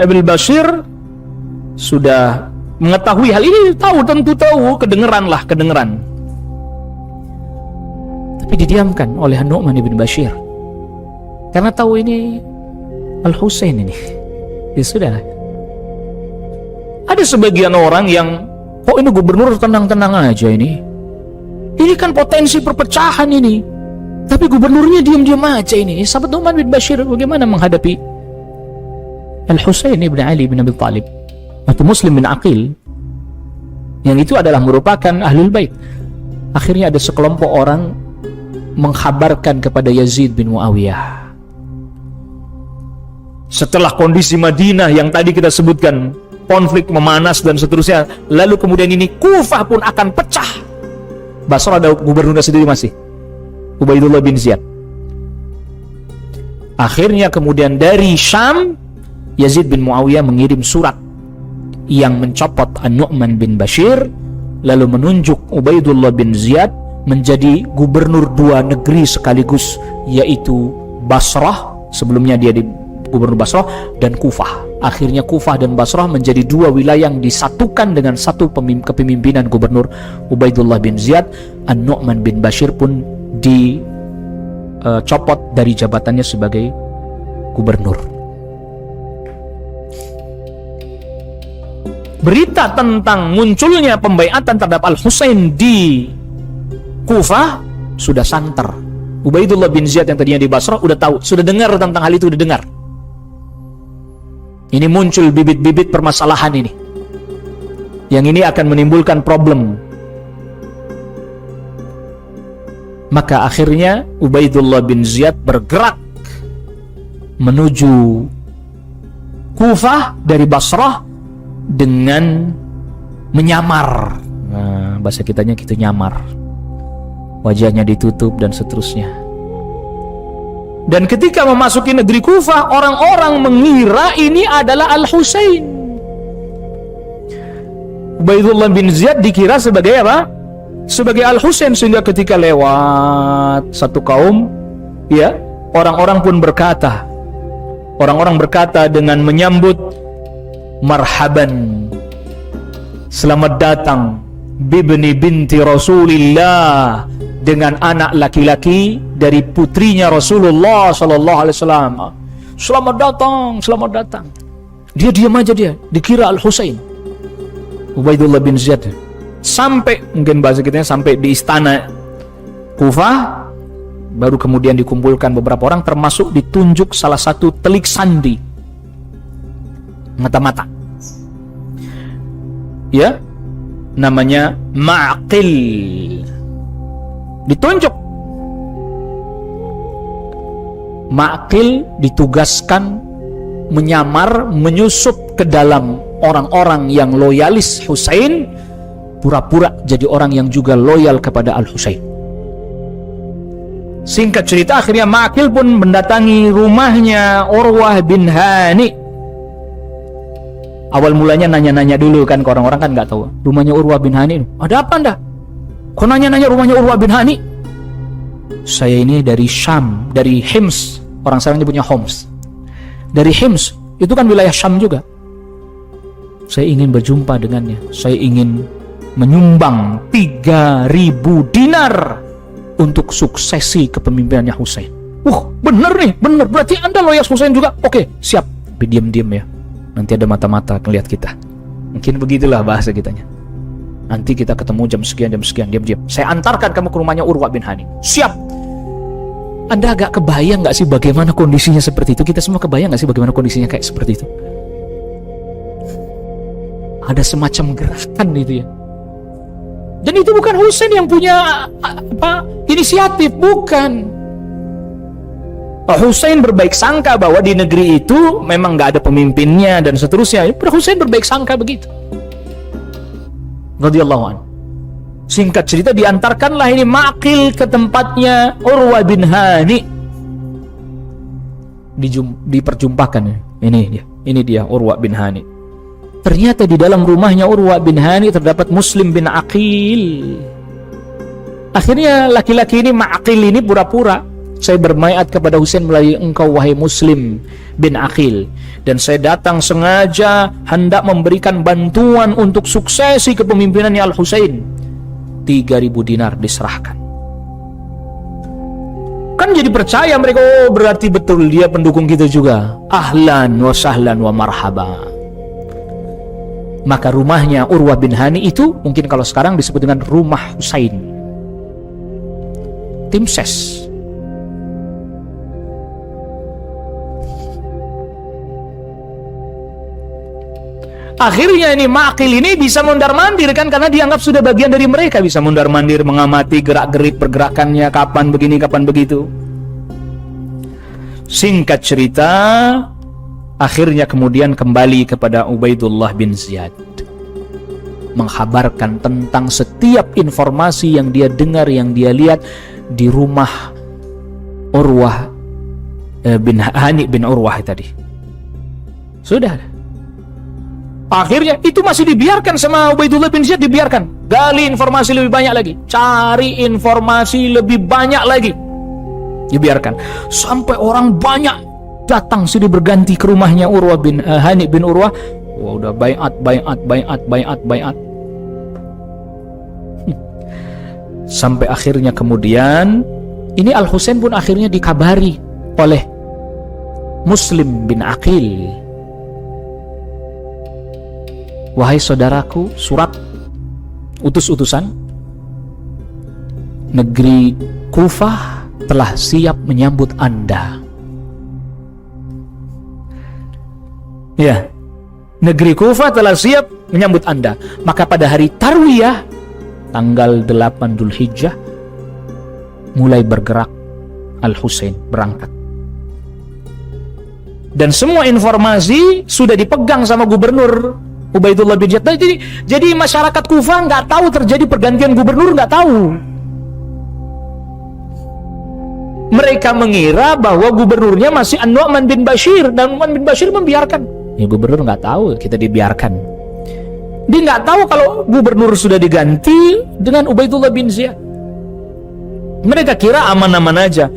ibn Bashir sudah mengetahui hal ini, tentu tahu, kedengeran. Tapi didiamkan oleh An-Nu'man ibn Bashir karena tahu ini Al-Husain ini. Ya sudah. Ada sebagian orang yang, kok ini gubernur tenang-tenang aja ini. Ini kan potensi perpecahan ini. Tapi gubernurnya diam-diam aja ini. Sahabat Nu'man bin Bashir bagaimana menghadapi Al-Husain ibn Ali bin Abi Thalib atau Muslim bin Aqil, yang itu adalah merupakan Ahlul Bait. Akhirnya ada sekelompok orang mengkhabarkan kepada Yazid bin Muawiyah. Setelah kondisi Madinah yang tadi kita sebutkan, konflik memanas dan seterusnya, lalu kemudian ini Kufah pun akan pecah. Basra ada gubernurnya sendiri masih, Ubaidullah bin Ziyad. Akhirnya kemudian dari Syam, Yazid bin Muawiyah mengirim surat yang mencopot An-Nu'man bin Bashir, lalu menunjuk Ubaidullah bin Ziyad menjadi gubernur dua negeri sekaligus, yaitu Basrah, sebelumnya dia di gubernur Basrah, dan Kufah. Akhirnya Kufah dan Basrah menjadi dua wilayah yang disatukan dengan satu kepemimpinan gubernur Ubaidullah bin Ziyad. An-Nu'man bin Bashir pun dicopot dari jabatannya sebagai gubernur. Berita tentang munculnya pembaiatan terhadap Al-Husain di Kufah sudah santer. Ubaidullah bin Ziyad yang tadinya di Basrah udah tahu, sudah dengar tentang hal itu, udah dengar. Ini muncul bibit-bibit permasalahan ini. Yang ini akan menimbulkan problem. Maka akhirnya Ubaidullah bin Ziyad bergerak menuju Kufah dari Basrah dengan menyamar. Nah, bahasa kitanya gitu, nyamar. Wajahnya ditutup dan seterusnya. Dan ketika memasuki negeri Kufah, orang-orang mengira ini adalah Al-Husain. Ubaidullah bin Ziyad dikira sebagai apa? Sebagai Al-Husain, sehingga ketika lewat satu kaum, ya, orang-orang pun berkata, dengan menyambut, marhaban, selamat datang bibni binti Rasulillah, dengan anak laki-laki dari putrinya Rasulullah sallallahu alaihi wasallam. Selamat datang. Dia diam aja, dia dikira Al-Husain. Ubaidullah bin Ziyad sampai, mungkin bahasa kita sampai di istana Kufah, baru kemudian dikumpulkan beberapa orang, termasuk ditunjuk salah satu telik sandi mata-mata, ya, namanya Ma'qil, ditunjuk. Ma'qil ditugaskan menyamar, menyusup ke dalam orang-orang yang loyalis Husain, pura-pura jadi orang yang juga loyal kepada Al-Husain. Singkat cerita, akhirnya Ma'qil pun mendatangi rumahnya Urwah bin Hani. Awal mulanya nanya-nanya dulu kan ke orang-orang, kan nggak tahu rumahnya Urwah bin Hani. Ada apa Anda? Kok nanya-nanya rumahnya Urwah bin Hani? Saya ini dari Syam, dari Hims. Orang sekarang nyebutnya Homs. Dari Hims, itu kan wilayah Syam juga. Saya ingin berjumpa dengannya. Saya ingin menyumbang 3.000 dinar untuk suksesi kepemimpinannya Husain. Bener nih, bener. Berarti Anda loyal Husain juga? Oke, siap. Tapi diam-diam ya. Nanti ada mata-mata ngeliat kita. Mungkin begitulah bahasa kitanya. Nanti kita ketemu jam sekian, diam-diam. Saya antarkan kamu ke rumahnya Urwa bin Hani. Siap. Anda agak kebayang gak sih bagaimana kondisinya seperti itu? Kita semua kebayang gak sih bagaimana kondisinya kayak seperti itu? Ada semacam gerakan itu ya. Dan itu bukan Husain yang punya inisiatif, bukan. Husain berbaik sangka bahwa di negeri itu memang nggak ada pemimpinnya dan seterusnya. Husain berbaik sangka begitu. Radhiyallahu anhu. Singkat cerita, diantarkanlah ini Ma'qil ke tempatnya Urwa bin Hani. Diperjumpakan. Ini dia Urwa bin Hani. Ternyata di dalam rumahnya Urwa bin Hani terdapat Muslim bin Aqil. Akhirnya laki-laki ini Ma'qil ini pura-pura, saya bermaiat kepada Husain melalui engkau wahai Muslim bin Aqil, dan saya datang sengaja hendak memberikan bantuan untuk suksesi kepemimpinannya Al-Husain. 3.000 dinar diserahkan. Kan jadi percaya mereka, berarti betul dia pendukung kita juga. Ahlan wa sahlan wa marhaba. Maka rumahnya Urwa bin Hani itu mungkin kalau sekarang disebut dengan rumah Husain. Tim ses. Akhirnya ini Ma'qil ini bisa mondar-mandir kan, karena dianggap sudah bagian dari mereka, bisa mondar-mandir, mengamati gerak-gerik pergerakannya, kapan begini, kapan begitu. Singkat cerita, akhirnya kemudian kembali kepada Ubaidullah bin Ziyad, menghabarkan tentang setiap informasi yang dia dengar, yang dia lihat di rumah Urwah bin Hani bin Urwah tadi. Sudah. Akhirnya itu masih dibiarkan sama Ubaidullah bin Ziyad, dibiarkan. Gali informasi lebih banyak lagi, cari informasi lebih banyak lagi, dibiarkan. Sampai orang banyak datang sudah berganti ke rumahnya Urwa bin Hani bin Urwah. Wah, udah bayat. Sampai akhirnya kemudian ini Al-Husain pun akhirnya dikabari oleh Muslim bin Aqil. Wahai saudaraku, surat utus-utusan negeri Kufah telah siap menyambut Anda. Ya, negeri Kufah telah siap menyambut Anda. Maka pada hari Tarwiyah tanggal 8 Dzulhijjah mulai bergerak Al-Husain berangkat. Dan semua informasi sudah dipegang sama gubernur Ubaidullah bin Ziyad. Jadi masyarakat Kufah nggak tahu terjadi pergantian gubernur, nggak tahu. Mereka mengira bahwa gubernurnya masih An-Nu'man bin Bashir, dan Nu'man bin Bashir membiarkan. Ya, gubernur nggak tahu, kita dibiarkan. Dia nggak tahu kalau gubernur sudah diganti dengan Ubaidullah bin Ziyad. Mereka kira aman-aman aja.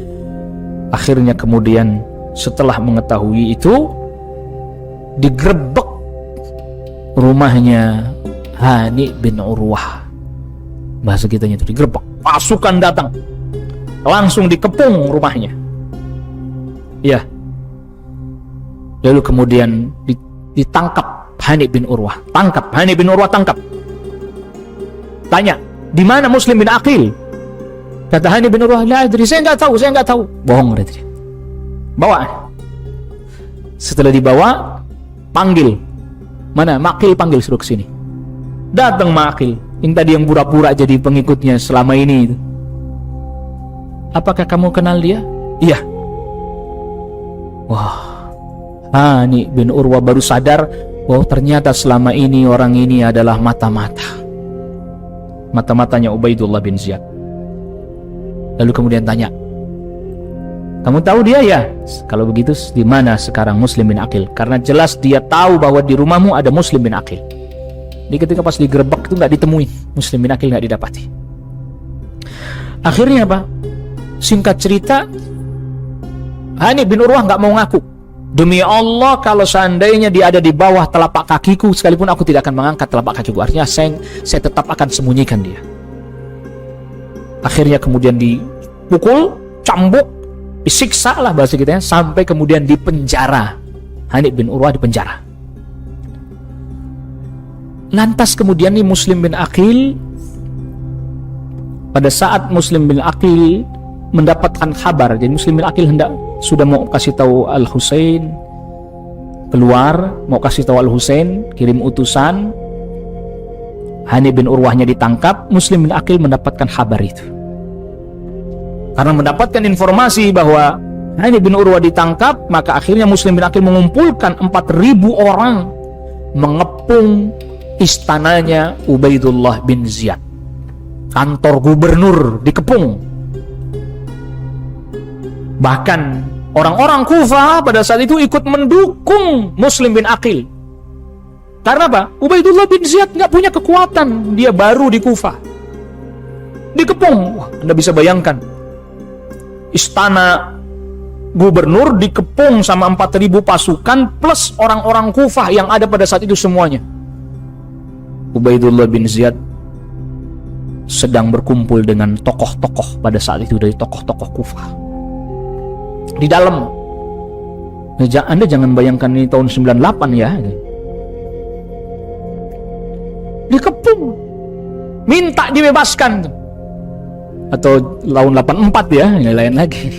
Akhirnya kemudian setelah mengetahui itu, digerebek rumahnya Hani bin Urwah. Bahasa kitanya itu digerebek. Pasukan datang, langsung dikepung rumahnya. Ya. Lalu kemudian ditangkap Hani bin Urwah. Hani bin Urwah tangkap. Tanya, di mana Muslim bin Aqil? Kata Hani bin Urwah, la adri, saya nggak tahu. Bohong kata dia. Bawa. Setelah dibawa, panggil. Mana Ma'qil, panggil, suruh kesini. Datang Ma'qil, yang tadi yang pura-pura jadi pengikutnya selama ini itu. Apakah kamu kenal dia? Iya. Wah, Hani bin Urwah baru sadar, oh ternyata selama ini orang ini adalah mata-matanya Ubaidullah bin Ziyad. Lalu kemudian tanya, kamu tahu dia? Ya. Kalau begitu di mana sekarang Muslim bin Aqil? Karena jelas dia tahu bahwa di rumahmu ada Muslim bin Aqil. Jadi ketika pas digerebek itu nggak ditemui, Muslim bin Aqil nggak didapati. Akhirnya apa? Singkat cerita, Hani bin Urwah nggak mau ngaku. Demi Allah, kalau seandainya dia ada di bawah telapak kakiku, sekalipun aku tidak akan mengangkat telapak kakiku. Artinya saya tetap akan sembunyikan dia. Akhirnya kemudian dipukul, cambuk, disiksa lah bahasa kita, sampai kemudian dipenjara. Hani bin Urwah dipenjara. Lantas kemudian nih Muslim bin Aqil, pada saat Muslim bin Aqil mendapatkan kabar, jadi Muslim bin Aqil sudah mau kasih tahu Al-Husain, keluar mau kasih tahu Al-Husain, kirim utusan. Hani bin Urwahnya ditangkap. Muslim bin Aqil mendapatkan kabar itu. Karena mendapatkan informasi bahwa Hani bin Urwah ditangkap, maka akhirnya Muslim bin Aqil mengumpulkan 4.000 orang mengepung istananya Ubaidullah bin Ziyad. Kantor gubernur dikepung. Bahkan orang-orang Kufah pada saat itu ikut mendukung Muslim bin Aqil. Karena apa? Ubaidullah bin Ziyad nggak punya kekuatan, dia baru di Kufah, dikepung. Wah, Anda bisa bayangkan, istana gubernur dikepung sama 4.000 pasukan plus orang-orang Kufah yang ada pada saat itu semuanya. Ubaidullah bin Ziyad sedang berkumpul dengan tokoh-tokoh pada saat itu dari tokoh-tokoh Kufah. Di dalam, Anda jangan bayangkan ini tahun 98 ya. Dikepung, minta dibebaskan. Atau tahun 84 ya, ini lain lagi.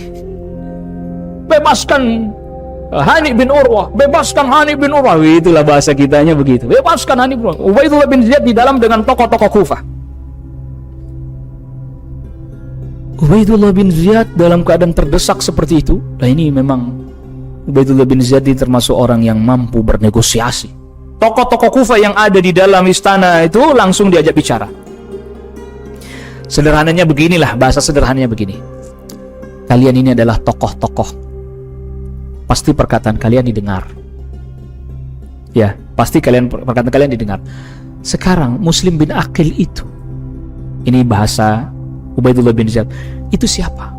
Bebaskan Hani bin Urwah, bebaskan Hani bin Urwah. Itulah bahasa kitanya begitu. Bebaskan Hani bin Urwah. Ubaidullah bin Ziyad di dalam dengan tokoh-tokoh Kufah. Ubaidullah bin Ziyad dalam keadaan terdesak seperti itu. Nah, ini memang Ubaidullah bin Ziyad termasuk orang yang mampu bernegosiasi. Tokoh-tokoh Kufah yang ada di dalam istana itu langsung diajak bicara. Sederhananya beginilah, bahasa sederhananya begini. Kalian ini adalah tokoh-tokoh. Pasti perkataan kalian didengar. Ya, pasti perkataan kalian didengar. Sekarang Muslim bin Aqil itu, ini bahasa Ubaidullah bin Ziyad, itu siapa?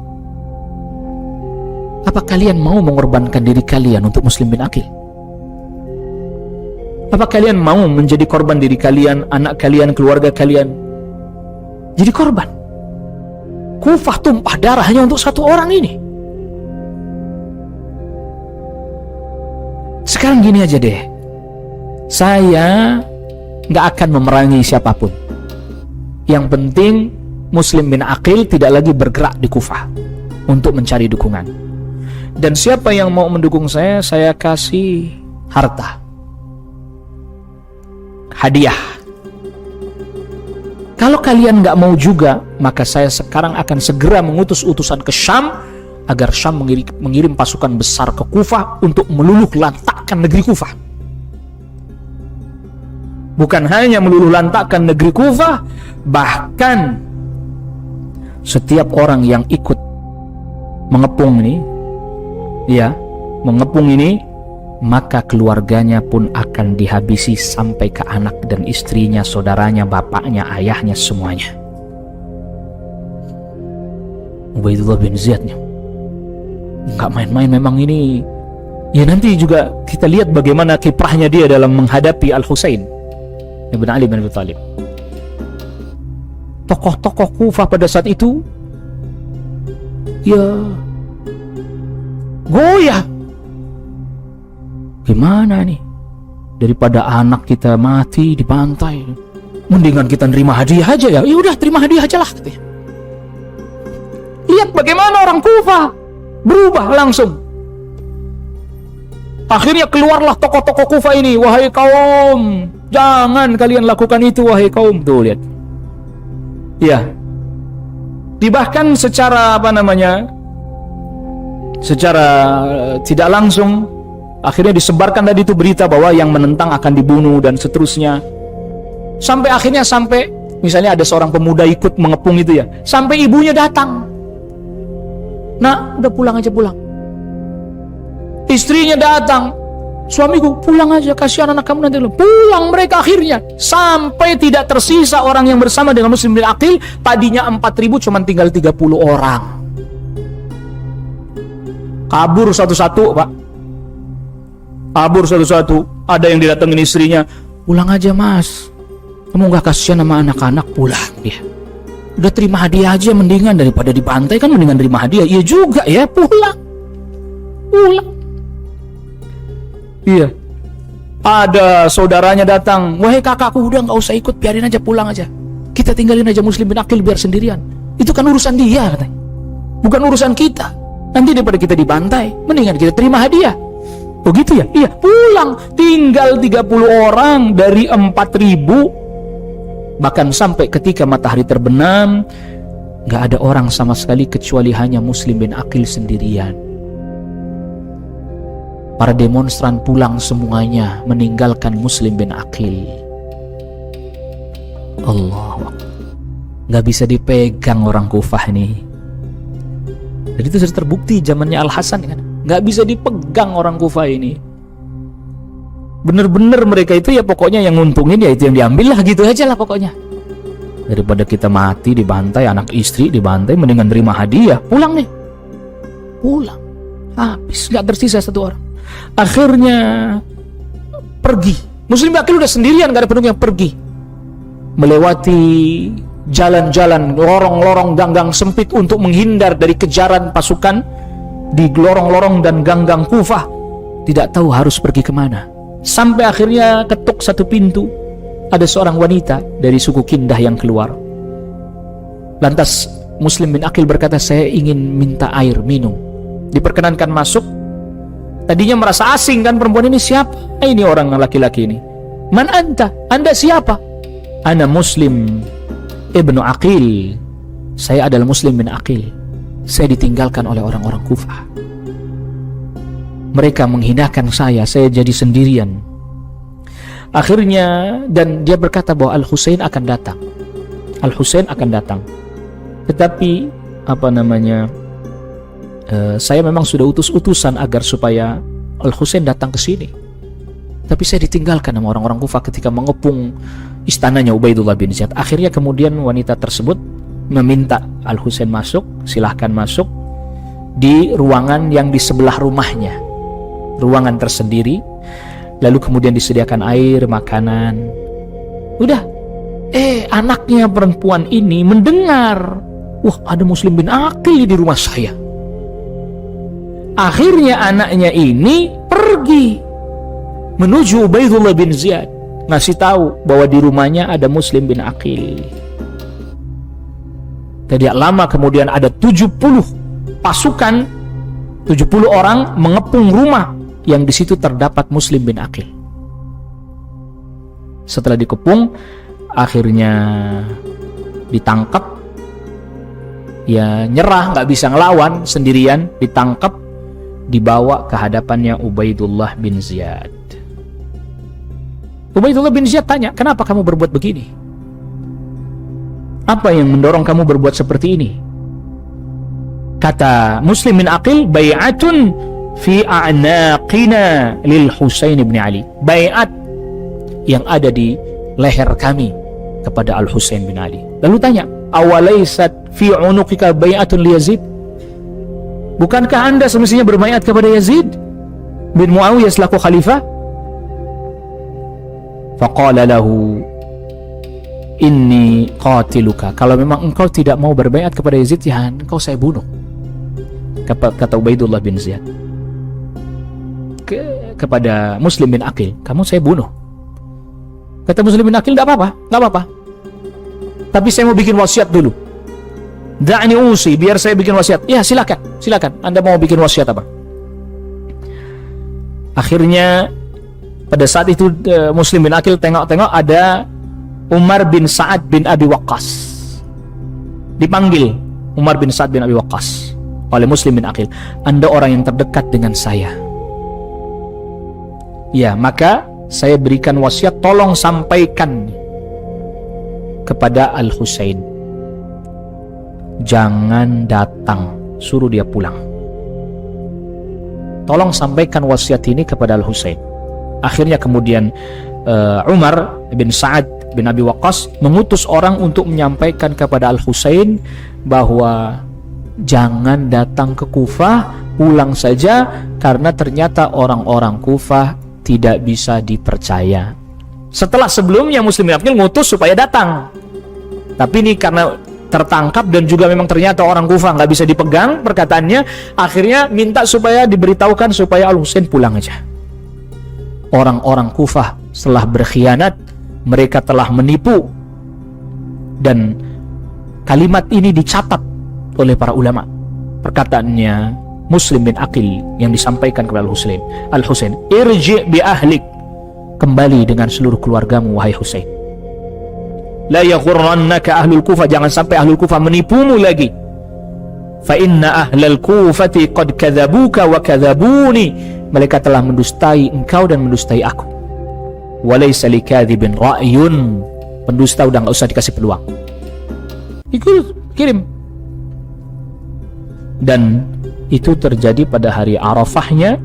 Apa kalian mau mengorbankan diri kalian untuk Muslim bin Aqil? Apa kalian mau menjadi korban diri kalian, anak kalian, keluarga kalian jadi korban? Kufah tumpah darah hanya untuk satu orang ini. Sekarang gini aja deh, saya nggak akan memerangi siapapun. Yang penting Muslim bin Aqil tidak lagi bergerak di Kufah untuk mencari dukungan. Dan siapa yang mau mendukung saya kasih harta, hadiah. Kalau kalian nggak mau juga, maka saya sekarang akan segera mengutus utusan ke Syam agar Syam mengirim pasukan besar ke Kufah untuk meluluh lantakkan negeri Kufah. Bukan hanya meluluh lantakkan negeri Kufah, bahkan setiap orang yang ikut mengepung ini, maka keluarganya pun akan dihabisi sampai ke anak dan istrinya, saudaranya, bapaknya, ayahnya, semuanya. Ubaidullah bin Ziyadnya nggak main-main memang ini. Ya, nanti juga kita lihat bagaimana kiprahnya dia dalam menghadapi Al-Husain ibn Ali bin Abi Thalib. Tokoh-tokoh Kufah pada saat itu ya goyah. Gimana nih, daripada anak kita mati dibantai, mendingan kita nerima hadiah aja ya. Ya udah, terima hadiah aja lah katanya. Lihat bagaimana orang Kufah berubah langsung. Akhirnya keluarlah tokoh-tokoh Kufah ini, wahai kaum, jangan kalian lakukan itu wahai kaum. Tuh lihat. Ya. Bahkan secara secara tidak langsung akhirnya disebarkan tadi itu berita bahwa yang menentang akan dibunuh dan seterusnya. Sampai misalnya ada seorang pemuda ikut mengepung itu ya, sampai ibunya datang. Nah, udah pulang aja, pulang. Istrinya datang, suamiku pulang aja, kasihan anak kamu nanti. Pulang mereka akhirnya, sampai tidak tersisa orang yang bersama dengan Muslim bin Aqil. Tadinya 4.000 cuma tinggal 30 orang. Kabur satu-satu, Pak. Kabur satu-satu. Ada yang didatengin istrinya, pulang aja mas, kamu gak kasihan sama anak-anak? Pulang dia. Udah terima hadiah aja mendingan daripada dibantai, kan mendingan terima hadiah. Iya juga ya, pulang. Iya. Ada saudaranya datang, wahai kakakku, udah nggak usah ikut, biarin aja, pulang aja. Kita tinggalin aja Muslim bin Aqil biar sendirian. Itu kan urusan dia katanya, bukan urusan kita. Nanti daripada kita dibantai, mendingan kita terima hadiah. Oh gitu ya? Iya, pulang. Tinggal 30 orang dari 4.000. Bahkan sampai ketika matahari terbenam, gak ada orang sama sekali kecuali hanya Muslim bin Aqil sendirian. Para demonstran pulang semuanya, meninggalkan Muslim bin Aqil. Allah, gak bisa dipegang orang Kufah ini. Jadi itu sudah terbukti zamannya Al-Hasan kan, gak bisa dipegang orang Kufah ini. Bener-bener mereka itu ya pokoknya yang nguntungin ya itu yang diambil lah, gitu aja lah pokoknya. Daripada kita mati dibantai, anak istri dibantai, mendingan terima hadiah, pulang nih, pulang. Habis, gak tersisa satu orang. Akhirnya pergi. Muslim bin Aqil udah sendirian, gak ada pendukung, yang pergi melewati jalan-jalan, lorong-lorong, gang-gang sempit untuk menghindar dari kejaran pasukan di lorong-lorong dan gang-gang Kufah. Tidak tahu harus pergi kemana. Sampai akhirnya ketuk satu pintu. Ada seorang wanita dari suku Kindah yang keluar. Lantas Muslim bin Aqil berkata, saya ingin minta air minum. Diperkenankan masuk. Tadinya merasa asing kan, perempuan ini siapa? Ini orang laki-laki ini. Man anta? Anda siapa? Ana Muslim ibnu Aqil. Saya adalah Muslim bin Aqil. Saya ditinggalkan oleh orang-orang Kufah. Mereka menghinakan saya jadi sendirian. Akhirnya, dan dia berkata bahwa Al-Husain akan datang. Al-Husain akan datang. Tetapi saya memang sudah utus-utusan agar supaya Al-Husain datang ke sini. Tapi saya ditinggalkan sama orang-orang Kufah ketika mengepung istananya Ubaidullah bin Ziyad. Akhirnya kemudian wanita tersebut meminta Al-Husain masuk, silahkan masuk di ruangan yang di sebelah rumahnya, ruangan tersendiri. Lalu kemudian disediakan air, makanan. Udah, anaknya perempuan ini mendengar, wah ada Muslim bin Aqil di rumah saya. Akhirnya anaknya ini pergi menuju Ubaidullah bin Ziyad, ngasih tahu bahwa di rumahnya ada Muslim bin Aqil. Tidak lama kemudian ada 70 pasukan, 70 orang mengepung rumah yang di situ terdapat Muslim bin Aqil. Setelah dikepung, akhirnya ditangkap. Ya nyerah, nggak bisa ngelawan, sendirian, ditangkap, dibawa ke hadapannya Ubaidullah bin Ziyad. Ubaidullah bin Ziyad tanya, kenapa kamu berbuat begini? Apa yang mendorong kamu berbuat seperti ini? Kata Muslim bin Aqil, bai'atun fi a'naqina lil Husain bin Ali. Bai'at yang ada di leher kami kepada Al-Husain bin Ali. Lalu tanya, awalaysat fi unuqika bai'atun li Yazid? Bukankah anda semestinya berbaiat kepada Yazid bin Muawiyah selaku khalifah? Faqala lahu inni qatiluka. Kalau memang engkau tidak mau berbaiat kepada Yazid, ya engkau saya bunuh. Kata Ubaidullah bin Ziyad kepada Muslim bin Aqil, kamu saya bunuh. Kata Muslim bin Aqil, tidak apa-apa, tapi saya mau bikin wasiat dulu. Da'ni usi, biar saya bikin wasiat. Ya silakan, anda mau bikin wasiat apa? Akhirnya pada saat itu Muslim bin Aqil tengok-tengok ada Umar bin Sa'ad bin Abi Waqqas. Dipanggil Umar bin Sa'ad bin Abi Waqqas oleh Muslim bin Aqil, anda orang yang terdekat dengan saya. Ya, maka saya berikan wasiat, tolong sampaikan kepada Al-Husain, jangan datang, suruh dia pulang. Tolong sampaikan wasiat ini kepada Al-Husain. Akhirnya kemudian Umar bin Sa'ad bin Abi Waqqas mengutus orang untuk menyampaikan kepada Al-Husain bahwa jangan datang ke Kufah, pulang saja, karena ternyata orang-orang Kufah tidak bisa dipercaya. Setelah sebelumnya Muslim bin Aqil ngutus supaya datang, tapi ini karena tertangkap dan juga memang ternyata orang Kufah nggak bisa dipegang perkataannya, akhirnya minta supaya diberitahukan supaya Al-Husain pulang aja. Orang-orang Kufah setelah berkhianat, mereka telah menipu, dan kalimat ini dicatat oleh para ulama. Perkataannya Muslim bin Aqil yang disampaikan kepada Al-Husain, irji bi ahlik, kembali dengan seluruh keluargamu wahai Husain. La yaghurrannaka ahlul Kufah, jangan sampai ahlul Kufah menipumu lagi. Fa inna ahlal Kufati qad kadzabuka wa kadzabuni, mereka telah mendustai engkau dan mendustai aku. Wa laysa likadzibin ra'yun, pendusta udah enggak usah dikasih peluang. Kirim. Dan itu terjadi pada hari Arafahnya.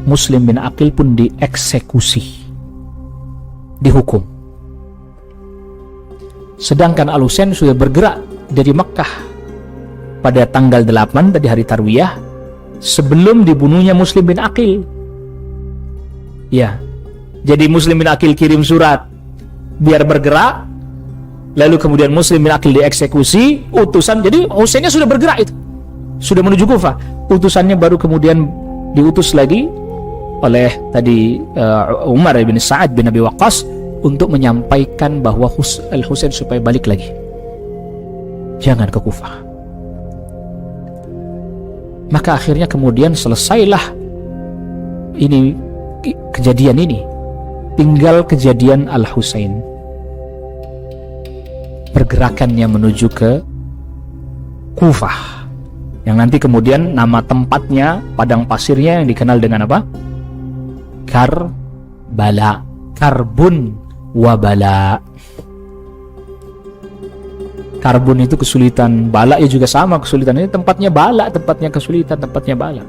Muslim bin Aqil pun dieksekusi, dihukum. Sedangkan Al-Husain sudah bergerak dari Mekkah pada tanggal 8 tadi hari Tarwiyah, sebelum dibunuhnya Muslim bin Aqil. Ya, jadi Muslim bin Aqil kirim surat biar bergerak, lalu kemudian Muslim bin Aqil dieksekusi, utusan, jadi Husainnya sudah bergerak, itu sudah menuju Kufah, utusannya baru kemudian diutus lagi oleh tadi Umar bin Sa'ad bin Abi Waqqas untuk menyampaikan bahwa Al-Husain supaya balik lagi, jangan ke Kufah. Maka akhirnya kemudian selesailah ini kejadian ini, tinggal kejadian Al-Husain, pergerakannya menuju ke Kufah, yang nanti kemudian nama tempatnya, padang pasirnya yang dikenal dengan apa? Karbala, karbun wabala. Karbun itu kesulitan, bala ya juga sama kesulitan. Ini tempatnya bala, tempatnya kesulitan, tempatnya bala.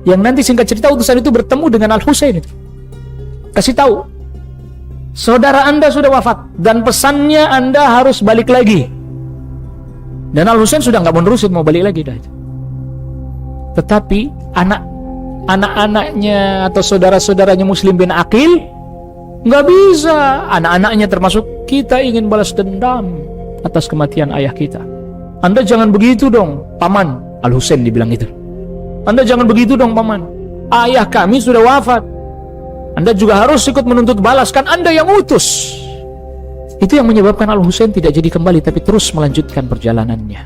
Yang nanti singkat cerita utusan itu bertemu dengan Al-Husain itu, kasih tahu, saudara Anda sudah wafat dan pesannya Anda harus balik lagi. Dan Al-Husain sudah nggak mau nerusin, mau balik lagi dah itu. Tetapi anak-anaknya atau saudara-saudaranya Muslim bin Aqil nggak bisa. Anak-anaknya termasuk, kita ingin balas dendam atas kematian ayah kita. Anda jangan begitu dong, paman. Al-Husain dibilang itu. Anda jangan begitu dong, paman. Ayah kami sudah wafat. Anda juga harus ikut menuntut balas, kan Anda yang utus. Itu yang menyebabkan Al-Husain tidak jadi kembali, tapi terus melanjutkan perjalanannya.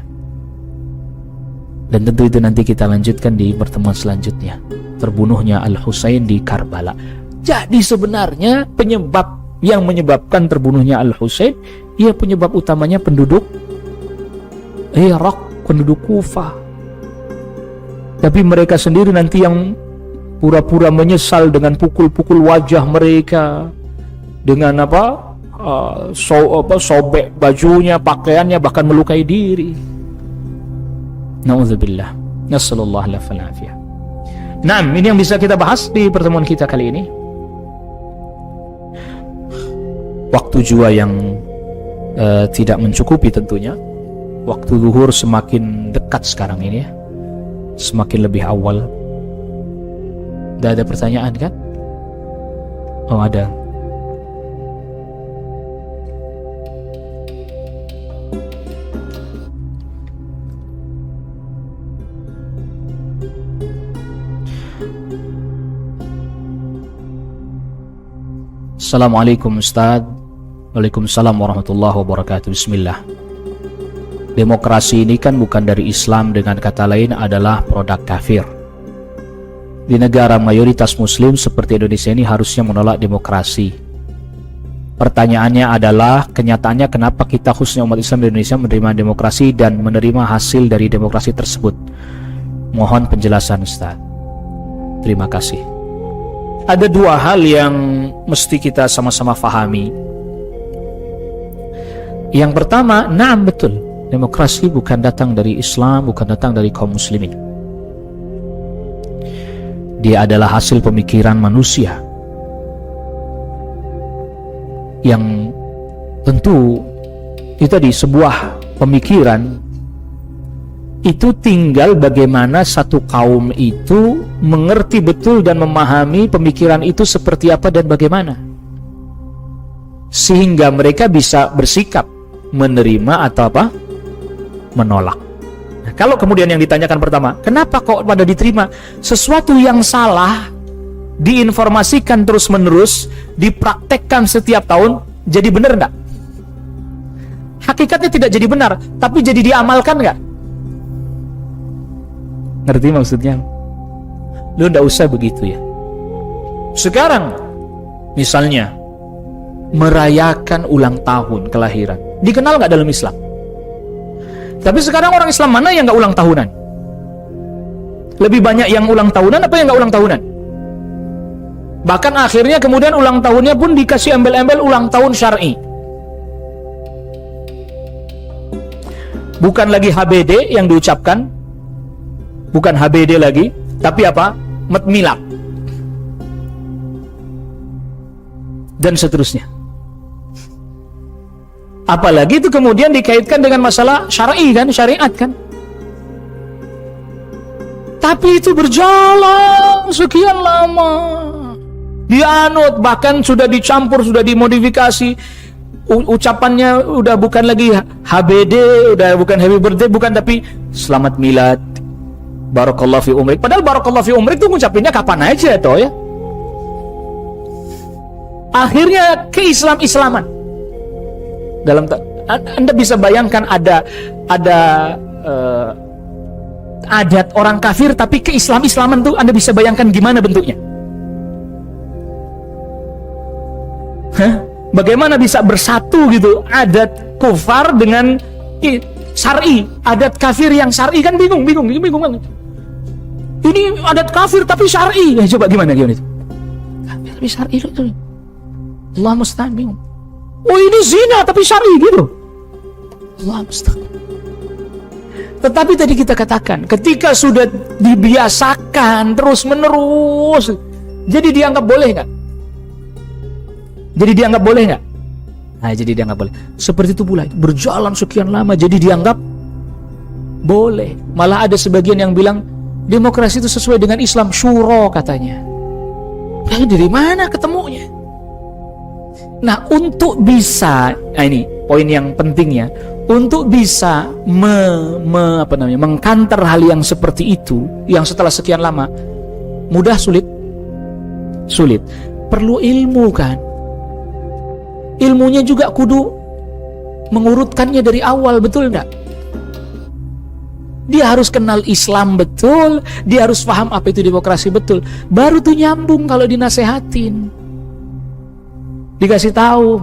Dan tentu itu nanti kita lanjutkan di pertemuan selanjutnya. Terbunuhnya Al-Husain di Karbala. Jadi sebenarnya penyebab yang menyebabkan terbunuhnya Al-Husain, ya penyebab utamanya penduduk Irak, penduduk Kufah. Tapi mereka sendiri nanti yang pura-pura menyesal dengan pukul-pukul wajah mereka, dengan sobek bajunya, pakaiannya, bahkan melukai diri. Na'udzubillah. Nasallallahu alaihi wasallam. Nah, ini yang bisa kita bahas di pertemuan kita kali ini. Waktu juga yang tidak mencukupi tentunya. Waktu zuhur semakin dekat sekarang ini ya, semakin lebih awal. Tidak ada pertanyaan kan? Oh ada. Assalamualaikum Ustaz. Waalaikumsalam warahmatullahi wabarakatuh. Bismillah. Demokrasi ini kan bukan dari Islam, dengan kata lain adalah produk kafir. Di negara mayoritas muslim seperti Indonesia ini harusnya menolak demokrasi. Pertanyaannya adalah, kenyataannya kenapa kita khususnya umat Islam di Indonesia menerima demokrasi dan menerima hasil dari demokrasi tersebut? Mohon penjelasan Ustaz. Terima kasih. Ada dua hal yang mesti kita sama-sama fahami. Yang pertama, naam betul, demokrasi bukan datang dari Islam, bukan datang dari kaum muslimin. Dia adalah hasil pemikiran manusia yang tentu itu tadi sebuah pemikiran. Itu tinggal bagaimana satu kaum itu mengerti betul dan memahami pemikiran itu seperti apa dan bagaimana, sehingga mereka bisa bersikap menerima atau menolak. Nah, kalau kemudian yang ditanyakan pertama, kenapa kok pada diterima? Sesuatu yang salah diinformasikan terus-menerus, dipraktekkan setiap tahun, jadi benar enggak? Hakikatnya tidak jadi benar, tapi jadi diamalkan enggak? Ngerti maksudnya? Lu enggak usah begitu ya. Sekarang, misalnya, merayakan ulang tahun kelahiran, dikenal enggak dalam Islam? Tapi sekarang orang Islam mana yang enggak ulang tahunan? Lebih banyak yang ulang tahunan apa yang enggak ulang tahunan? Bahkan akhirnya kemudian ulang tahunnya pun dikasih embel-embel ulang tahun syar'i. Bukan lagi HBD yang diucapkan, bukan HBD lagi, tapi apa? Milad. Dan seterusnya. Apalagi itu kemudian dikaitkan dengan masalah syar'i kan, syariat kan. Tapi itu berjalan sekian lama. Dianut, bahkan sudah dicampur, sudah dimodifikasi. Ucapannya udah bukan lagi HBD, udah bukan happy birthday, bukan, tapi selamat milad, barakallahu fi umrik. Padahal barakallahu fi umrik itu ngucapinnya kapan aja toh ya. Akhirnya ke-Islam-Islaman. Dalam Anda bisa bayangkan ada adat orang kafir tapi ke-Islam-Islaman tuh, Anda bisa bayangkan gimana bentuknya? Bagaimana bisa bersatu gitu adat kufar dengan syar'i, adat kafir yang syar'i, kan bingung banget. Ini adat kafir tapi syar'i, ya coba gimana itu? Tapi syar'i itu, Allah musta'an, bingung. Oh ini zina tapi syar'i gitu, Allah musta'an. Tetapi tadi kita katakan, ketika sudah dibiasakan terus menerus, jadi dianggap boleh nggak? Jadi dianggap boleh nggak? Nah, jadi dianggap boleh. Seperti itu pula, berjalan sekian lama, jadi dianggap boleh. Malah ada sebagian yang bilang demokrasi itu sesuai dengan Islam, syuro katanya. Dari mana ketemunya? Nah, untuk bisa, ini poin yang pentingnya, untuk bisa mengkanter hal yang seperti itu, yang setelah sekian lama, mudah, sulit, perlu ilmu kan. Ilmunya juga kudu mengurutkannya dari awal, betul enggak? Dia harus kenal Islam betul, dia harus paham apa itu demokrasi betul, baru tuh nyambung kalau dinasehatin, dikasih tahu.